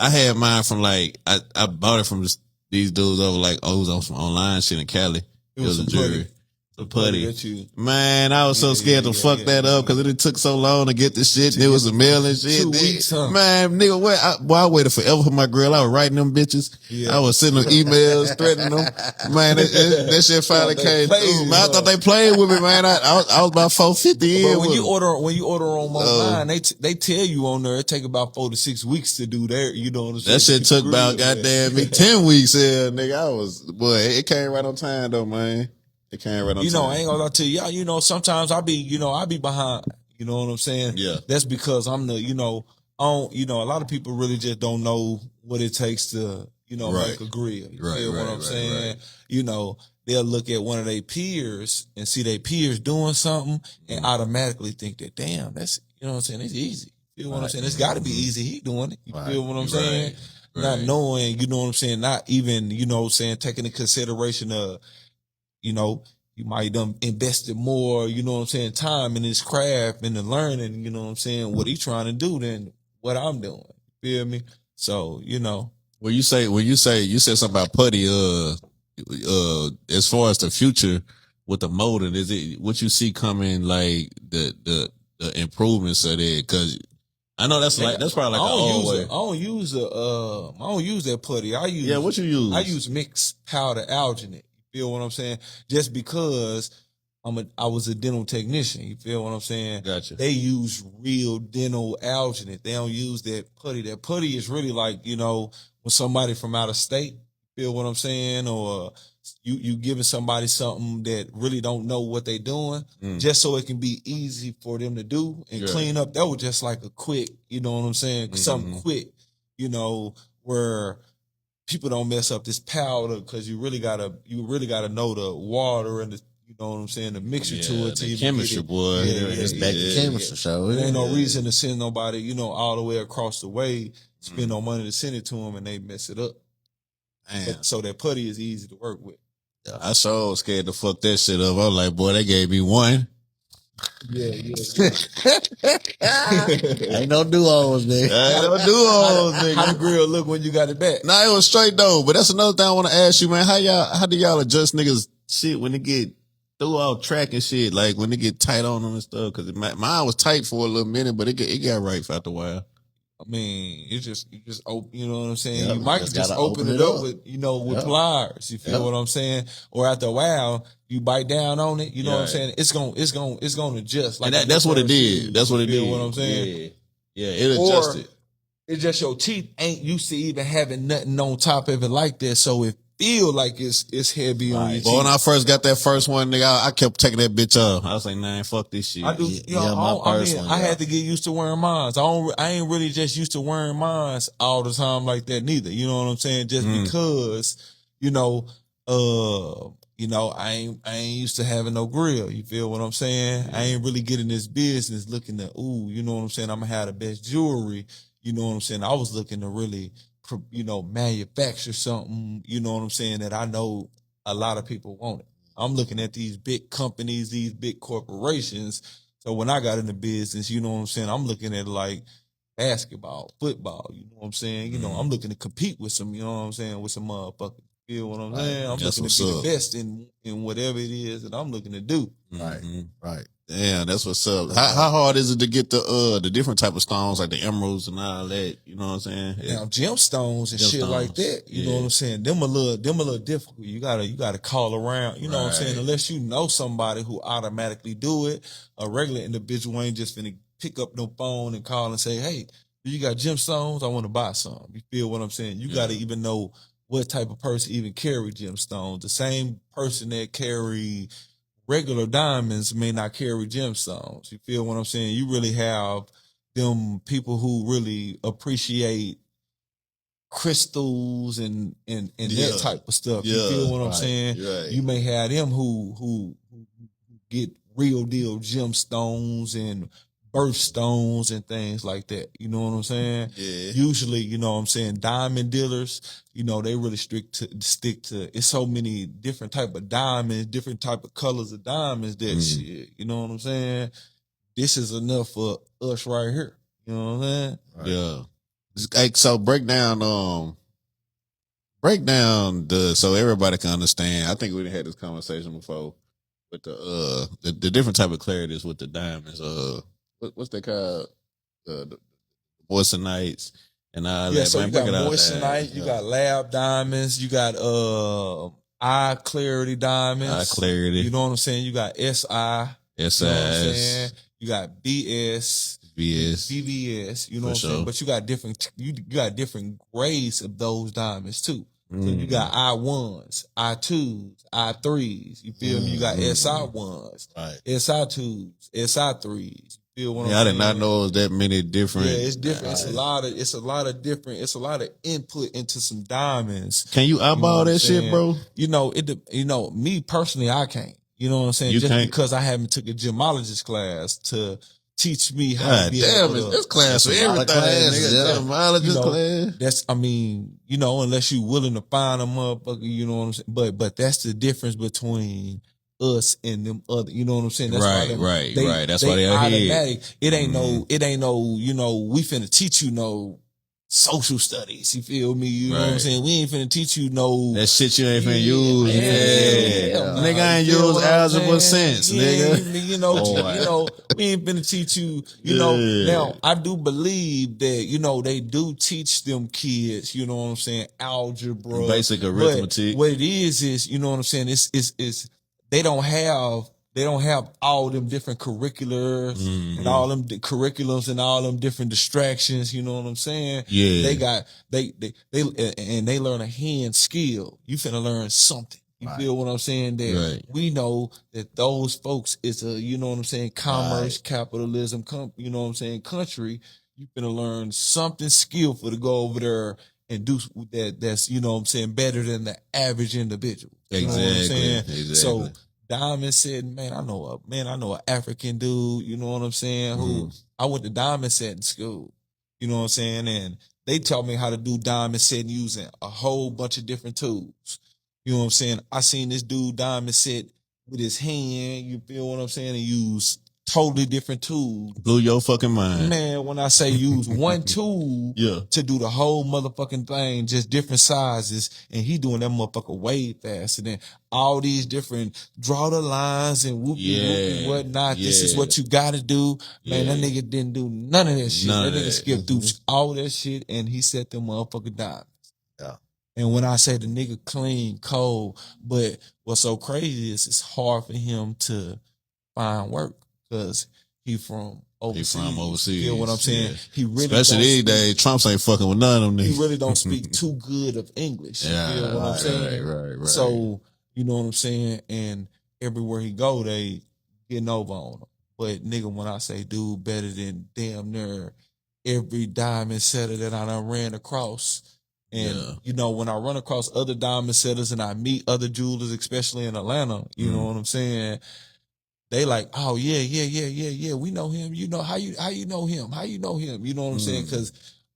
had mine from like I bought it from these dudes over like it was on some online shit in Cali. It was a jury. The putty. Man, I was so scared to fuck that up because it took so long to get the shit. It was a mail and shit. 2 weeks, huh? Man, nigga, I waited forever for my grill. I was writing them bitches. Yeah. I was sending them emails, threatening them. Man, that shit finally came through. Man, I thought they played with me, man. I was about 450 in. But when you order on online, they tell you on there it take about 4 to 6 weeks to do that. You know what I'm saying? That shit took about goddamn me 10 weeks here, nigga. It came right on time though, man. It came right on time. I ain't gonna lie to you. Sometimes I be behind. You know what I'm saying? Yeah. That's because I'm the, a lot of people really just don't know what it takes to, make a grill. You feel what I'm saying? Right. They'll look at one of their peers and see their peers doing something and automatically think that, damn, that's, you know what I'm saying? It's easy. You feel what I'm saying? It's got to be easy. He doing it. You feel what I'm saying? Right. Not knowing, you know what I'm saying? Not even, taking into consideration of, you might have invested more, you know what I'm saying, time in his craft and the learning, you know what I'm saying, what he trying to do than what I'm doing. You feel me? So, When you said something about putty, as far as the future with the molding, is it what you see coming like the improvements of it? Cause I know that's probably like the old way. I don't use that putty. What you use? I use mixed powder alginate. Feel what I'm saying? Just because I was a dental technician. You feel what I'm saying? Gotcha. They use real dental alginate. They don't use that putty. That putty is really like, when somebody from out of state, feel what I'm saying? Or you giving somebody something that really don't know what they doing, just so it can be easy for them to do and clean up. That was just like a quick, you know what I'm saying? Something quick, where people don't mess up this powder because you really gotta know the water and the, you know what I'm saying, the mixture to it. The chemistry, boy. It's back to chemistry show. There ain't no reason to send nobody, all the way across the way, spend no money to send it to them and they mess it up. So that putty is easy to work with. Yeah. I so scared to fuck that shit up. I was like, boy, they gave me one. Yeah. Ain't no do-overs, nigga. How the grill look when you got it back? Nah, it was straight though. But that's another thing I want to ask you, man. How do y'all adjust niggas shit when they get through all track and shit? Like when they get tight on them and stuff? Cause mine was tight for a little minute, but it got right after a while. I mean, you just open, you know what I'm saying? Yeah, you might just open it up with, with pliers. You feel what I'm saying? Or after a while, you bite down on it. You know what I'm saying? It's gonna adjust. Like and that's what it did. That's what it did. You know what I'm saying? Yeah, it adjusted. It's just your teeth ain't used to even having nothing on top of it like that, so it feel like it's heavy on your teeth. But when I first got that first one, nigga, I kept taking that bitch off. I was like, nah, fuck this shit. I do. I had to get used to wearing mines. I ain't really just used to wearing mines all the time like that neither. You know what I'm saying? Just because, I ain't used to having no grill. You feel what I'm saying? I ain't really getting this business looking to, you know what I'm saying? I'm gonna have the best jewelry. You know what I'm saying? I was looking to really, manufacture something, you know what I'm saying, that I know a lot of people want it. I'm looking at these big companies, these big corporations. So when I got in the business, you know what I'm saying, I'm looking at like basketball, football, you know what I'm saying? I'm looking to compete with some, you know what I'm saying, with some motherfuckers. You feel what I'm saying? I'm looking to be the best in whatever it is that I'm looking to do. Right. Damn, that's what's up. How hard is it to get the different type of stones like the emeralds and all that? You know what I'm saying? Now gemstones and shit like that, you know what I'm saying? Them a little difficult. You gotta call around, you know what I'm saying? Unless you know somebody who automatically do it, a regular individual ain't just finna pick up no phone and call and say, hey, you got gemstones? I want to buy some. You feel what I'm saying? You gotta even know what type of person even carry gemstones. The same person that carry regular diamonds may not carry gemstones. You feel what I'm saying? You really have them people who really appreciate crystals and that type of stuff. You feel what I'm saying? You may have them who get real deal gemstones and birthstones and things like that. You know what I'm saying? Yeah. Usually, you know what I'm saying, diamond dealers, you know, they really stick to it's so many different type of diamonds, different type of colors of diamonds that shit. You know what I'm saying? This is enough for us right here. You know what I'm saying? Yeah. Hey, so break down so everybody can understand. I think we had this conversation before with the different type of clarities with the diamonds. What's they called? The moissanites and all that. So man, you got break it out. moissanite, you got lab diamonds, you got eye clarity diamonds. Eye clarity. You know what I'm saying? You got SI. You know what I'm saying? You got BS. BBS, you know what I'm saying? But you got different grades of those diamonds too. So you got I1s, I2s, I3s. You feel me? You got SI1s, SI2s, SI3s. You feel what I'm saying? I did not know it was that many different. Yeah, it's different. It's a lot of input into some diamonds. Can you eyeball that shit, bro? You know, me personally, I can't. You know what I'm saying? Just because I haven't took a gemologist class to teach me how to be able to. This class for everything. Gemologist class. That's, I mean, you know, unless you willing to find a motherfucker, you know what I'm saying? But that's the difference between us and them other, you know what I'm saying? That's right. That's why they're automatic. It ain't no, you know, we finna teach you no social studies. You feel me? You know what I'm saying? We ain't finna teach you no that shit you ain't finna use. Nigga ain't use algebra sense, nigga. You know, we ain't finna teach you, you know. Now, I do believe that, you know, they do teach them kids, you know what I'm saying, algebra. Basic arithmetic. But what it is, you know what I'm saying, it's they don't have all them different curriculars and all them curriculums and all them different distractions. You know what I'm saying? Yeah. They learn a hand skill. You finna learn something. You feel what I'm saying? That we know that those folks is a, you know what I'm saying, commerce, capitalism, you know what I'm saying, country. You finna learn something skillful to go over there and do that's, you know what I'm saying, better than the average individual. You know what I'm saying? Exactly. So Diamond said, man, I know an African dude, you know what I'm saying, who I went to diamond setting school, you know what I'm saying, and they taught me how to do diamond setting using a whole bunch of different tools. You know what I'm saying? I seen this dude diamond set with his hand, you feel what I'm saying, and use totally different tools. Blew your fucking mind. Man, when I say use one tool to do the whole motherfucking thing, just different sizes, and he doing that motherfucker way faster than all these different draw the lines and whoopie whatnot. This is what you gotta do. Man, that nigga didn't do none of that shit. That nigga skipped through all that shit and he set them motherfucking diamonds. Yeah. And when I say the nigga clean, cold, but what's so crazy is it's hard for him to find work. Because he from overseas. You know what I'm saying? Yeah. He really especially these days, Trumps ain't fucking with none of them niggas. He really don't speak too good of English. You know what I'm saying? Right. So, you know what I'm saying? And everywhere he go, they getting over on him. But nigga, when I say dude better than damn near every diamond setter that I done ran across. And, you know, when I run across other diamond setters and I meet other jewelers, especially in Atlanta, you know what I'm saying? They like, oh yeah, we know him. You know how you know him? How you know him? You know what I'm saying? Because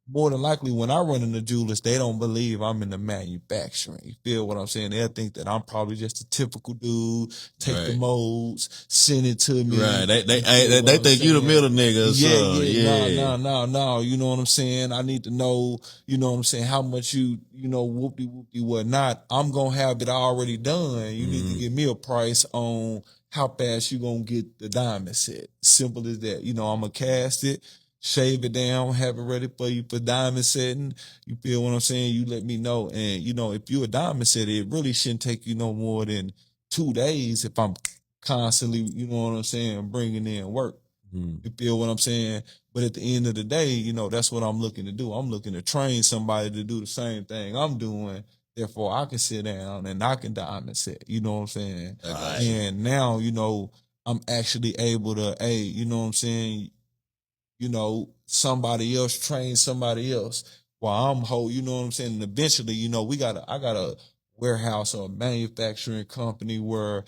more than likely, when I run into jewelers, they don't believe I'm in the manufacturing. You feel what I'm saying? They'll think that I'm probably just a typical dude. Take the molds, send it to me. Right? They think you the middle nigga. No. You know what I'm saying? I need to know. You know what I'm saying? How much you know, whoopty whatnot. I'm gonna have it already done. You need to give me a price on how fast you gonna get the diamond set. Simple as that. I'm gonna cast it, shave it down, have it ready for you for diamond setting. You feel what I'm saying? You let me know. And if you're a diamond setter, it really shouldn't take you no more than 2 days if I'm constantly, you know what I'm saying, bringing in work. You feel what I'm saying? But at the end of the day, that's what I'm looking to do. I'm looking to train somebody to do the same thing I'm doing. Therefore, I can sit down and I can diamond set. You know what I'm saying? Right. And now, I'm actually able to, hey, you know what I'm saying? Somebody else train somebody else while I'm whole. You know what I'm saying? And eventually, I got a warehouse or a manufacturing company where,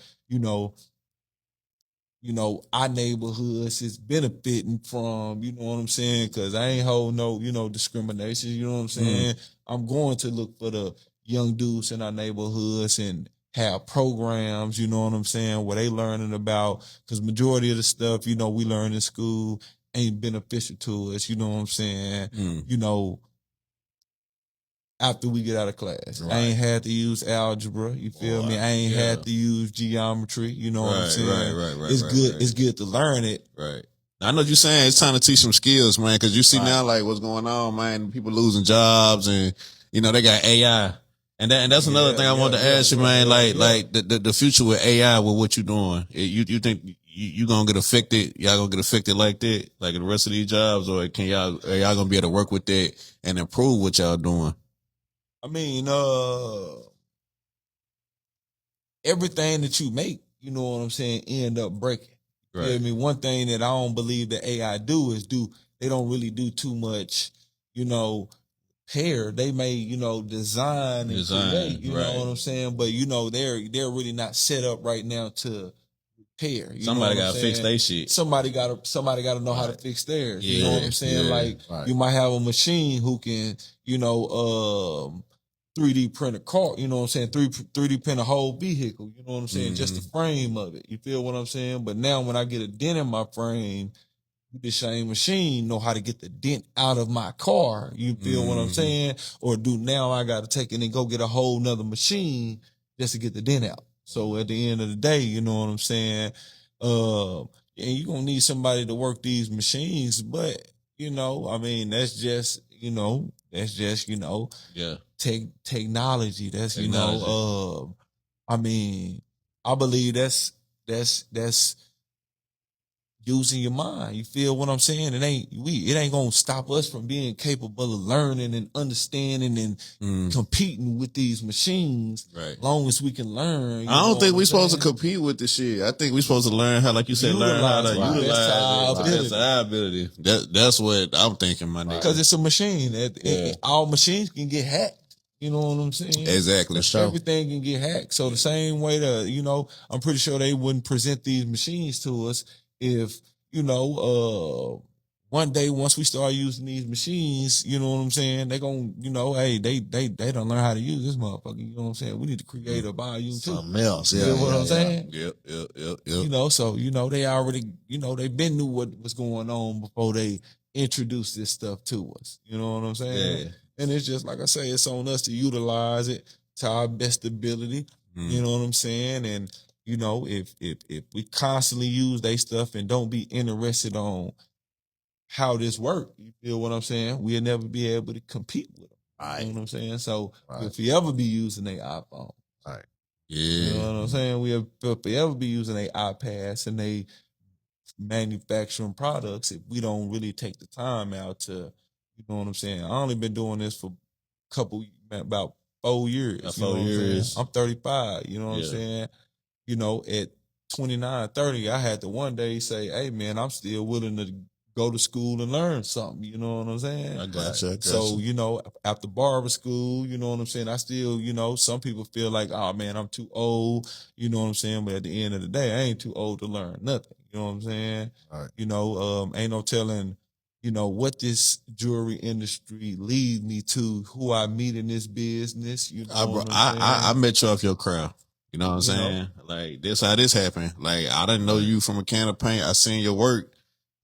our neighborhoods is benefiting from, you know what I'm saying? Cause I ain't hold no, discrimination, you know what I'm saying? I'm going to look for the young dudes in our neighborhoods and have programs, you know what I'm saying, where they learning about, cause majority of the stuff, we learn in school ain't beneficial to us, you know what I'm saying? After we get out of class. Right. I ain't had to use algebra, you feel me? I ain't had to use geometry, you know what I'm saying? Right. It's good. It's good to learn it. Right. I know what you're saying. It's time to teach some skills, man, because you see now, like, what's going on, man. People losing jobs and, they got AI. And that's another thing I wanted to ask you, man. Like the future with AI, with what you doing. You think you gonna get affected? Y'all gonna get affected like that, like the rest of these jobs, or are y'all gonna be able to work with that and improve what y'all doing? I mean, everything that you make, you know what I'm saying, end up breaking. Right. You know what I mean? One thing that I don't believe that AI they don't really do too much, pair. They may, design and create, you know what I'm saying? But they're really not set up right now to repair. Somebody gotta fix their shit. Somebody gotta know how to fix theirs. You know what I'm saying? Yeah. You might have a machine who can, 3D print a car, you know what I'm saying? 3D print a whole vehicle, you know what I'm saying? Just the frame of it. You feel what I'm saying? But now when I get a dent in my frame, the same machine know how to get the dent out of my car. You feel what I'm saying? Or now I got to take it and go get a whole nother machine just to get the dent out. So at the end of the day, you know what I'm saying? And you're going to need somebody to work these machines. But, I mean, that's just, Yeah. Technology. That's, Technology. I mean, I believe that's using your mind. You feel what I'm saying? It ain't gonna stop us from being capable of learning and understanding and competing with these machines. Right. Long as we can learn. I don't think we're supposed to compete with this shit. I think we're supposed to learn how, like you said, learn how to utilize our ability. That's what I'm thinking, my nigga. Because it's a machine. All machines can get hacked. You know what I'm saying? Exactly. Everything can get hacked. So the same way I'm pretty sure they wouldn't present these machines to us if, one day once we start using these machines, you know what I'm saying, they gonna, hey, they don't learn how to use this motherfucker. You know what I'm saying? We need to create a volume too. Something else. You know what I'm saying? Yep. So, they already, they been knew what was going on before they introduced this stuff to us. You know what I'm saying? Yeah. And it's just like I say, it's on us to utilize it to our best ability. You know what I'm saying? And if we constantly use their stuff and don't be interested on how this work, you feel what I'm saying? We'll never be able to compete with them. Right. You know what I'm saying? So if we ever be using their iPhone, Right. You know what I'm saying? If we ever be using their iPads and they manufacturing products, if we don't really take the time out to, you know what I'm saying? I only been doing this for about 4 years. 4 years. I'm 35. You know what I'm saying? At 29, 30, I had to one day say, hey, man, I'm still willing to go to school and learn something. You know what I'm saying? I gotcha. So, after barber school, you know what I'm saying? I still, some people feel like, oh, man, I'm too old. You know what I'm saying? But at the end of the day, I ain't too old to learn nothing. You know what I'm saying? Right. Ain't no telling, what this jewelry industry lead me to, who I meet in this business. You know what I'm saying? I met you off your crowd. You know what I'm saying? Like, this how this happened. Like, I didn't know you from a can of paint. I seen your work.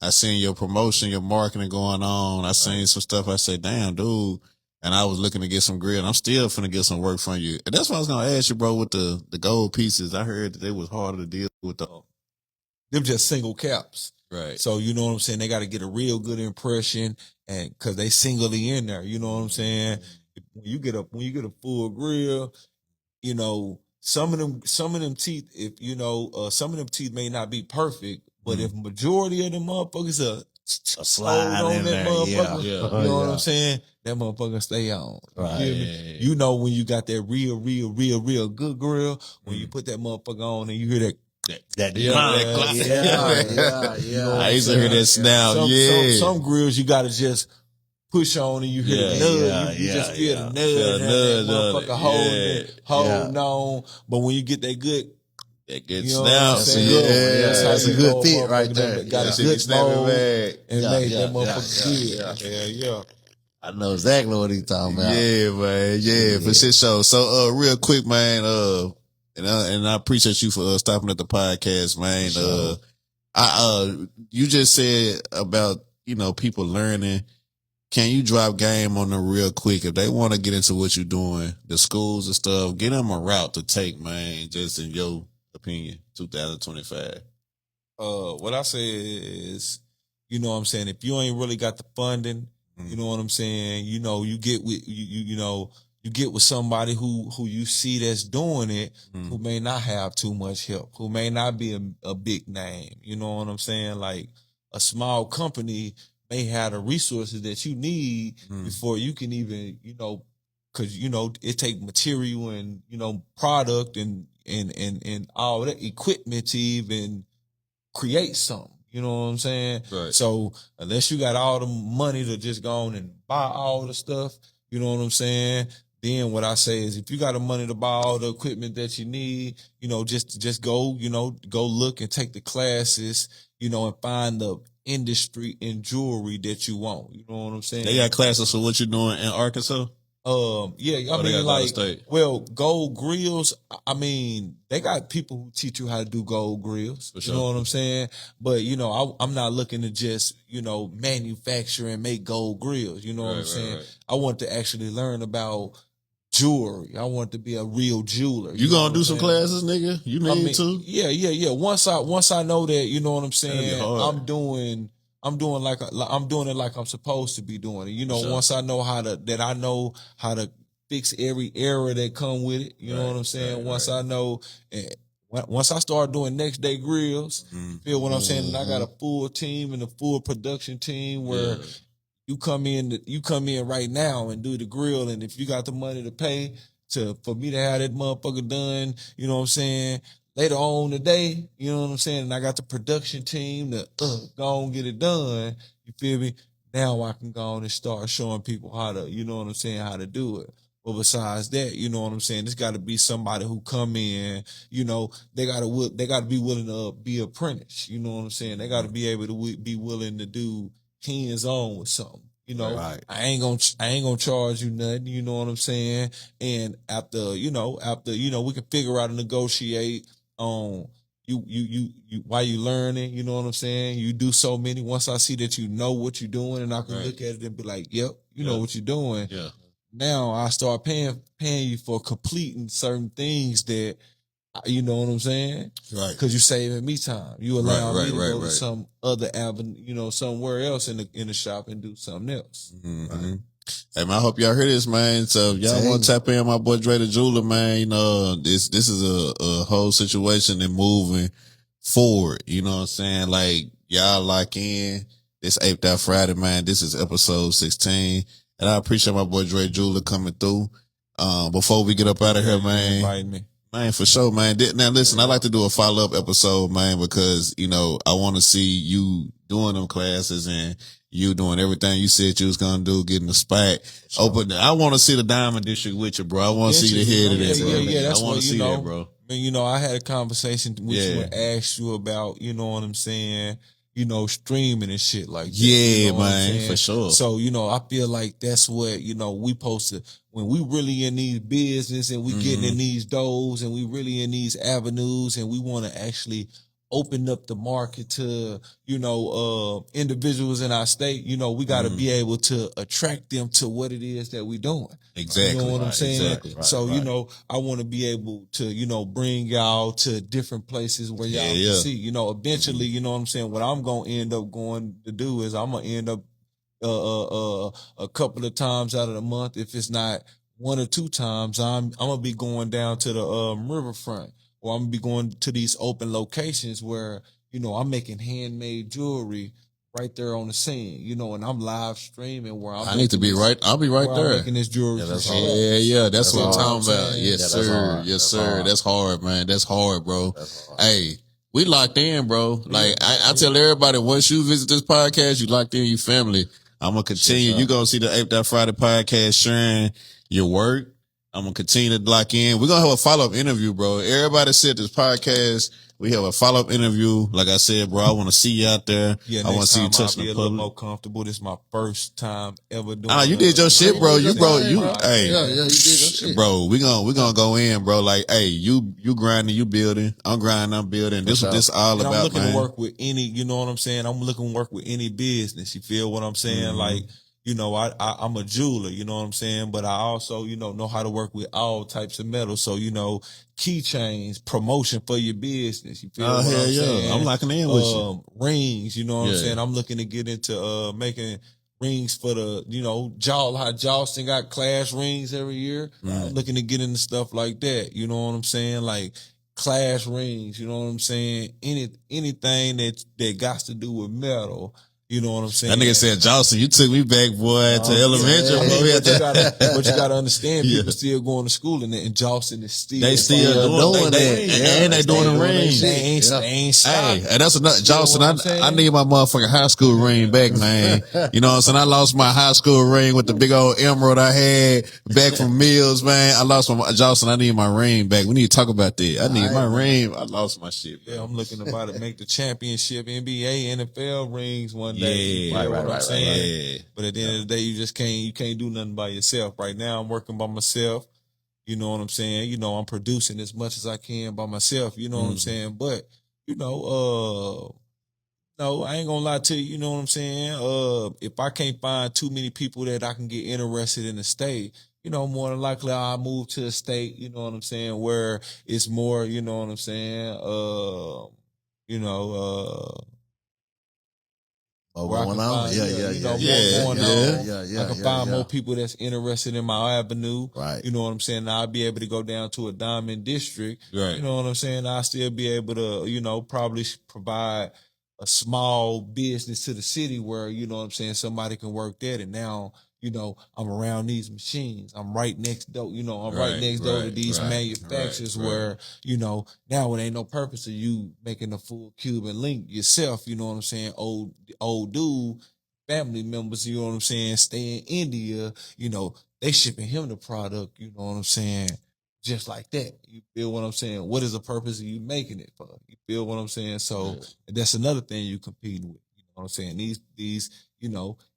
I seen your promotion, your marketing going on. I seen some stuff. I said, damn, dude. And I was looking to get some grit. I'm still finna get some work from you. And that's what I was going to ask you, bro, with the gold pieces. I heard that they was harder to deal with, though. them just single caps. Right. So you know what I'm saying? They got to get a real good impression, and because they singly in there, you know what I'm saying? When you get a full grill, you know, some of them teeth, if you know, some of them teeth may not be perfect, but if majority of them motherfuckers are A slide on in that there, motherfucker, yeah. you know what I'm saying? That motherfucker stay on. Right. You feel me? You know when you got that real good grill, when you put that motherfucker on and you hear that. That Yeah, that clock. yeah. You know what I I'm used to hear saying? that snap. Some grills you gotta just push on and you hear the nudge. You just feel the nudge. Feel and nudge that on it. motherfucker holding on. But when you get that good, That good you know what I'm snap. saying? Yeah, That's how that's a you good know fit motherfucker right done there. Got Yeah. a good mold back. and Yeah, made yeah, that motherfucker good. Yeah. I know exactly what he's talking about. Yeah, man. Yeah, for shit show. So, real quick, man. And I appreciate you for stopping at the podcast, man. Sure. You just said about people learning. Can you drop game on them real quick if they want to get into what you're doing, the schools and stuff? Get them a route to take, man. Just in your opinion, 2025. What I say is, you know what I'm saying, if you ain't really got the funding, you know what I'm saying, you know, you get with you get with somebody who you see that's doing it, who may not have too much help, who may not be a big name. You know what I'm saying? Like a small company may have the resources that you need before you can even, because it take material and product and all that equipment to even create something. You know what I'm saying? Right. So unless you got all the money to just go on and buy all the stuff, you know what I'm saying? Then what I say is if you got the money to buy all the equipment that you need, just go, go look and take the classes, and find the industry in jewelry that you want. You know what I'm saying? They got classes for what you're doing in Arkansas? Yeah, I mean, like, well, gold grills, I mean, they got people who teach you how to do gold grills. For sure. You know what I'm saying? But, I'm not looking to just, manufacture and make gold grills. You know what I'm saying? Right. I want to actually learn about jewelry. I want to be a real jeweler. You gonna do some classes, nigga? You need to? Yeah. Once I know that, you know what I'm saying, I'm doing it like I'm supposed to be doing it. Once I know how to fix every error that come with it. You know what I'm saying? Once I know, once I start doing next day grills, feel what I'm saying? And I got a full team and a full production team where you come in right now and do the grill, and if you got the money to pay for me to have that motherfucker done, you know what I'm saying? Later on today, you know what I'm saying? And I got the production team to go and get it done. You feel me? Now I can go on and start showing people how to, you know what I'm saying, how to do it. But besides that, you know what I'm saying, there's got to be somebody who come in, they got to be willing to be apprentice. You know what I'm saying? They got to be able to be willing to do hands on with something. Right. I ain't gonna charge you nothing. You know what I'm saying? And after we can figure out and negotiate on you while you learning. You know what I'm saying? You do so many. Once I see that you know what you're doing, and I can look at it and be like, "Yep, you know what you're doing." Yeah. Now I start paying you for completing certain things that. You know what I'm saying? Right. Because you saving me time. You allow me to go to some other avenue, somewhere else in the shop and do something else. Mm-hmm. Right. Hey man, I hope y'all hear this, man. So if y'all want to tap in my boy Dre the Jeweler, man, this is a whole situation and moving forward. You know what I'm saying? Like y'all lock in. This ApedOut Friday, man. This is episode 16. And I appreciate my boy Dre Jeweler coming through. Before we get up out of here, man. Invite me. Man, for sure, man. Now, listen, I like to do a follow-up episode, man, because, I want to see you doing them classes and you doing everything you said you was going to do, getting the spot. Sure. Open. I want to see the Diamond District with you, bro. I want to see the head of this, bro. Yeah, that's I want to see that, bro. I mean, I had a conversation with you and asked you about, you know what I'm saying, streaming and shit like that. Yeah, man, for sure. So, I feel like that's what, we supposed to, when we really in these business and we getting in these doors and we really in these avenues and we want to actually open up the market to, individuals in our state, we got to be able to attract them to what it is that we doing. Exactly. You know what I'm saying? Exactly. So, I want to be able to, bring y'all to different places where y'all can see, eventually, you know what I'm saying? What I'm going to end up going to do is I'm going to end up a couple of times out of the month. If it's not 1 or 2 times, I'm going to be going down to the riverfront, or I'm going to be going to these open locations where, I'm making handmade jewelry right there on the scene, and I'm live streaming where I need to be right. I'll be right there. I'm making this jewelry. Yeah, that's from hard. scratch. Yeah. That's what I'm talking about. saying? Yes, Yeah, sir. that's hard. Yes, That's sir. hard. That's hard, man. That's hard, bro. That's hard. Hey, we locked in, bro. Like I tell everybody, once you visit this podcast, you locked in your family. I'm gonna continue. Shit, You gonna see the ApedOut Friday podcast sharing your work. I'm gonna continue to lock in. We're gonna have a follow-up interview, bro. Everybody said this podcast, we have a follow-up interview. Like I said, bro, I want to see you out there. Yeah, I want to see you next time touching I'll be the a little public. more comfortable. This is my first time ever doing. You did your shit, bro. You, bro, you, hey, Yeah, you did your shit. bro, we gonna go in, bro. Like, hey, you grinding, you building. I'm grinding, I'm building. This what this all And about, I'm looking man. to work with any, you know what I'm saying? I'm looking to work with any business. You feel what I'm saying? Like, I'm a jeweler, you know what I'm saying? But I also, know how to work with all types of metals. So, keychains, promotion for your business. You feel what I'm saying? I'm locking in with you. Rings, you know what I'm saying? I'm looking to get into making rings for the, how Charleston got class rings every year. I'm looking to get into stuff like that. You know what I'm saying? Like class rings, you know what I'm saying? Anything that got to do with metal. You know what I'm saying? That nigga said, Johnson, you took me back, boy, to elementary, bro. But you gotta understand, people still going to school, and Charleston is still. They still doing that. And they doing the ring. They ain't stopped. Hey, and that's another, Johnson, I need my motherfucking high school ring back, man. You know what I'm saying? I lost my high school ring with the big old emerald I had back from Mills, man. I lost my, Johnson, I need my ring back. We need to talk about that. I need my ring. I lost my shit, bro. Yeah, I'm looking about to make the championship NBA, NFL rings one day. Yeah, right. But at the end of the day, you can't do nothing by yourself. Right now, I'm working by myself. You know what I'm saying? I'm producing as much as I can by myself. You know what I'm saying? But, no, I ain't gonna lie to you. You know what I'm saying? If I can't find too many people that I can get interested in the state, more than likely I'll move to a state, you know what I'm saying, where it's more, you know what I'm saying, Going on? Yeah. I can find more people that's interested in my avenue. Right. You know what I'm saying? I'll be able to go down to a diamond district. Right. You know what I'm saying? I'll still be able to, probably provide a small business to the city where, you know what I'm saying, somebody can work that. And now, I'm around these machines. I'm right next door, right next door to these manufacturers where, now it ain't no purpose of you making a full Cuban link yourself, you know what I'm saying? Old dude, family members, you know what I'm saying, stay in India, they shipping him the product, you know what I'm saying? Just like that. You feel what I'm saying? What is the purpose of you making it for? You feel what I'm saying? So that's another thing you competing with. You know what I'm saying? These,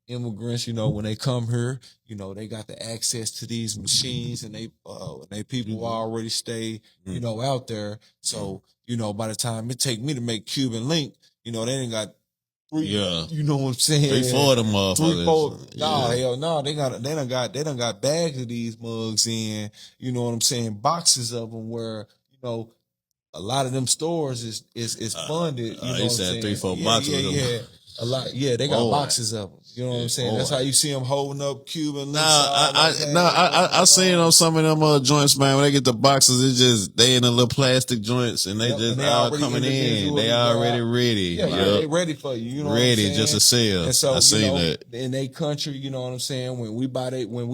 immigrants, when they come here, they got the access to these machines and they people already stay, out there. So, by the time it take me to make Cuban link, they ain't got three, you know what I'm saying? 3-4 of them motherfuckers. 3-4. Nah, hell no. They done got bags of these mugs in, you know what I'm saying? Boxes of them where, a lot of them stores is funded. You know what I'm said saying? 3-4 boxes of them. Yeah. A lot. Yeah, they got boxes of them. You know what I'm saying? That's how you see them holding up Cuban links. I seen on some of them joints, man. When they get the boxes, it's just they in the little plastic joints, and they just all coming in. They already ready. Yeah, they ready for you. You know what I'm saying? Ready just to sell. And so, I seen that in their country. You know what I'm saying? When we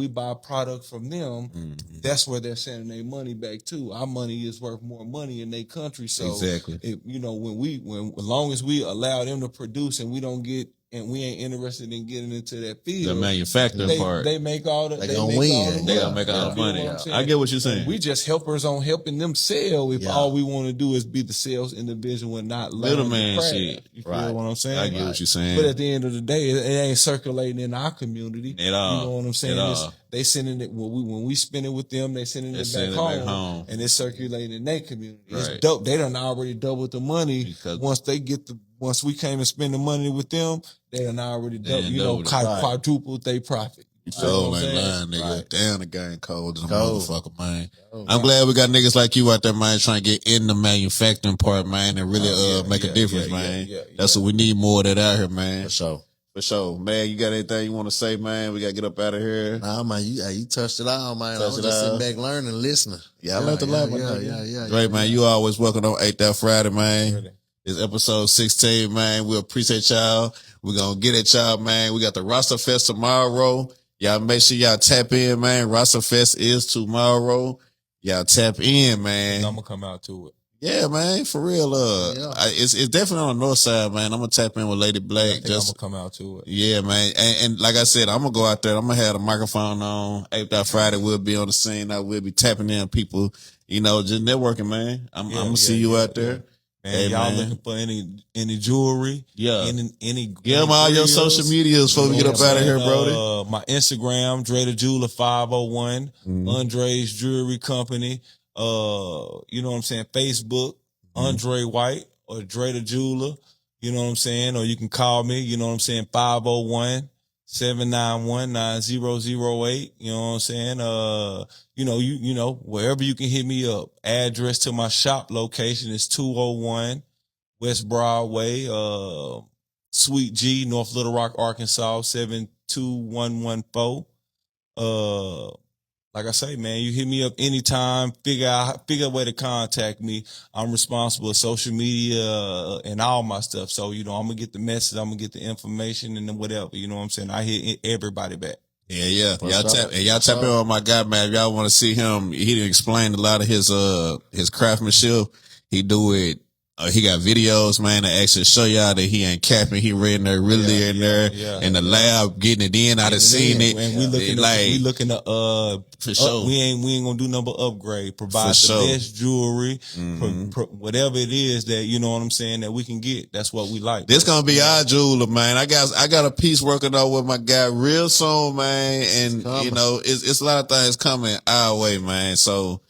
buy product from them, that's where they're sending their money back to. Our money is worth more money in their country. So exactly. When as long as we allow them to produce and we don't get. And we ain't interested in getting into that field. The manufacturing part. They make all the. They gonna win. They gonna make all the money. I get what you're saying. We just helpers on helping them sell. If all we want to do is be the sales individual and not learn middleman shit. You feel what I'm saying? I get what you're saying. But at the end of the day, it ain't circulating in our community. At all. You know what I'm saying? they sending it when we spend it with them, they sending it back home, and it's circulating in their community. Right. It's dope. They done already doubled the money because once we came and spend the money with them, they done already quadrupled their profit. You so ain't lying, nigga. Right. Damn, the game cold as a motherfucker, man. I'm glad we got niggas like you out there, man, trying to get in the manufacturing part, man, and really make a difference, man. That's what we need more of that out here, man. For sure. Man, you got anything you want to say, man? We got to get up out of here. Nah, man, you touched it all, man. I was just sitting back learning, listening. Yeah, I learned a lot, man. Great, man. You always welcome on ApedOut Friday, man. Really? It's episode 16, man. We appreciate y'all. We're going to get at y'all, man. We got the Roster Fest tomorrow. Y'all make sure y'all tap in, man. Roster Fest is tomorrow. Y'all tap in, man. I'm going to come out to it. Yeah, man, for real. It's definitely on the north side, man. I'm gonna tap in with Lady Black. I'm gonna come out to it. Yeah, man. And like I said, I'm gonna go out there. I'm gonna have the microphone on. ApedOut Friday, we'll be on the scene. I will be tapping in people, just networking, man. I'm gonna see you out there. Man, hey, y'all looking for any jewelry? Yeah. Any give them all your social medias before we get up out of here, Brody. My Instagram, Dre the Jeweler 501, Andre's Jewelry Company. You know what I'm saying? Facebook, Andre White or Dre the Jeweler, you know what I'm saying? Or you can call me, you know what I'm saying? 501-791-9008. You know what I'm saying? Wherever you can hit me up. Address to my shop location is 201 West Broadway, Suite G, North Little Rock, Arkansas, 72114. Like I say, man, you hit me up anytime. Figure out a way to contact me. I'm responsible for social media and all my stuff. So, I'm gonna get the message, I'm gonna get the information and then whatever. You know what I'm saying? I hit everybody back. Yeah. Y'all tap in on my guy, man. If y'all want to see him, he explained a lot of his craftsmanship. He do it. He got videos, man, that actually show y'all that he ain't capping. He in there, really in there in the lab, getting it in. I done seen it. And we looking to for sure. We ain't gonna do number upgrade. Provide the best jewelry, whatever it is that you know what I'm saying that we can get. That's what we like. This gonna be our jeweler, man. I got a piece working on with my guy real soon, man. And it's a lot of things coming our way, man. So.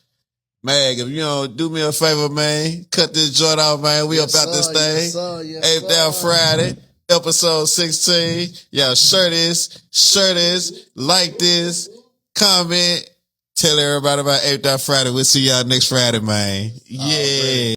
Mag, if you do me a favor, man, cut this joint out, man. We up out this thing. ApedOut Friday, episode 16. Y'all share this, like this, comment, tell everybody about ApedOut Friday. We'll see y'all next Friday, man. Yeah.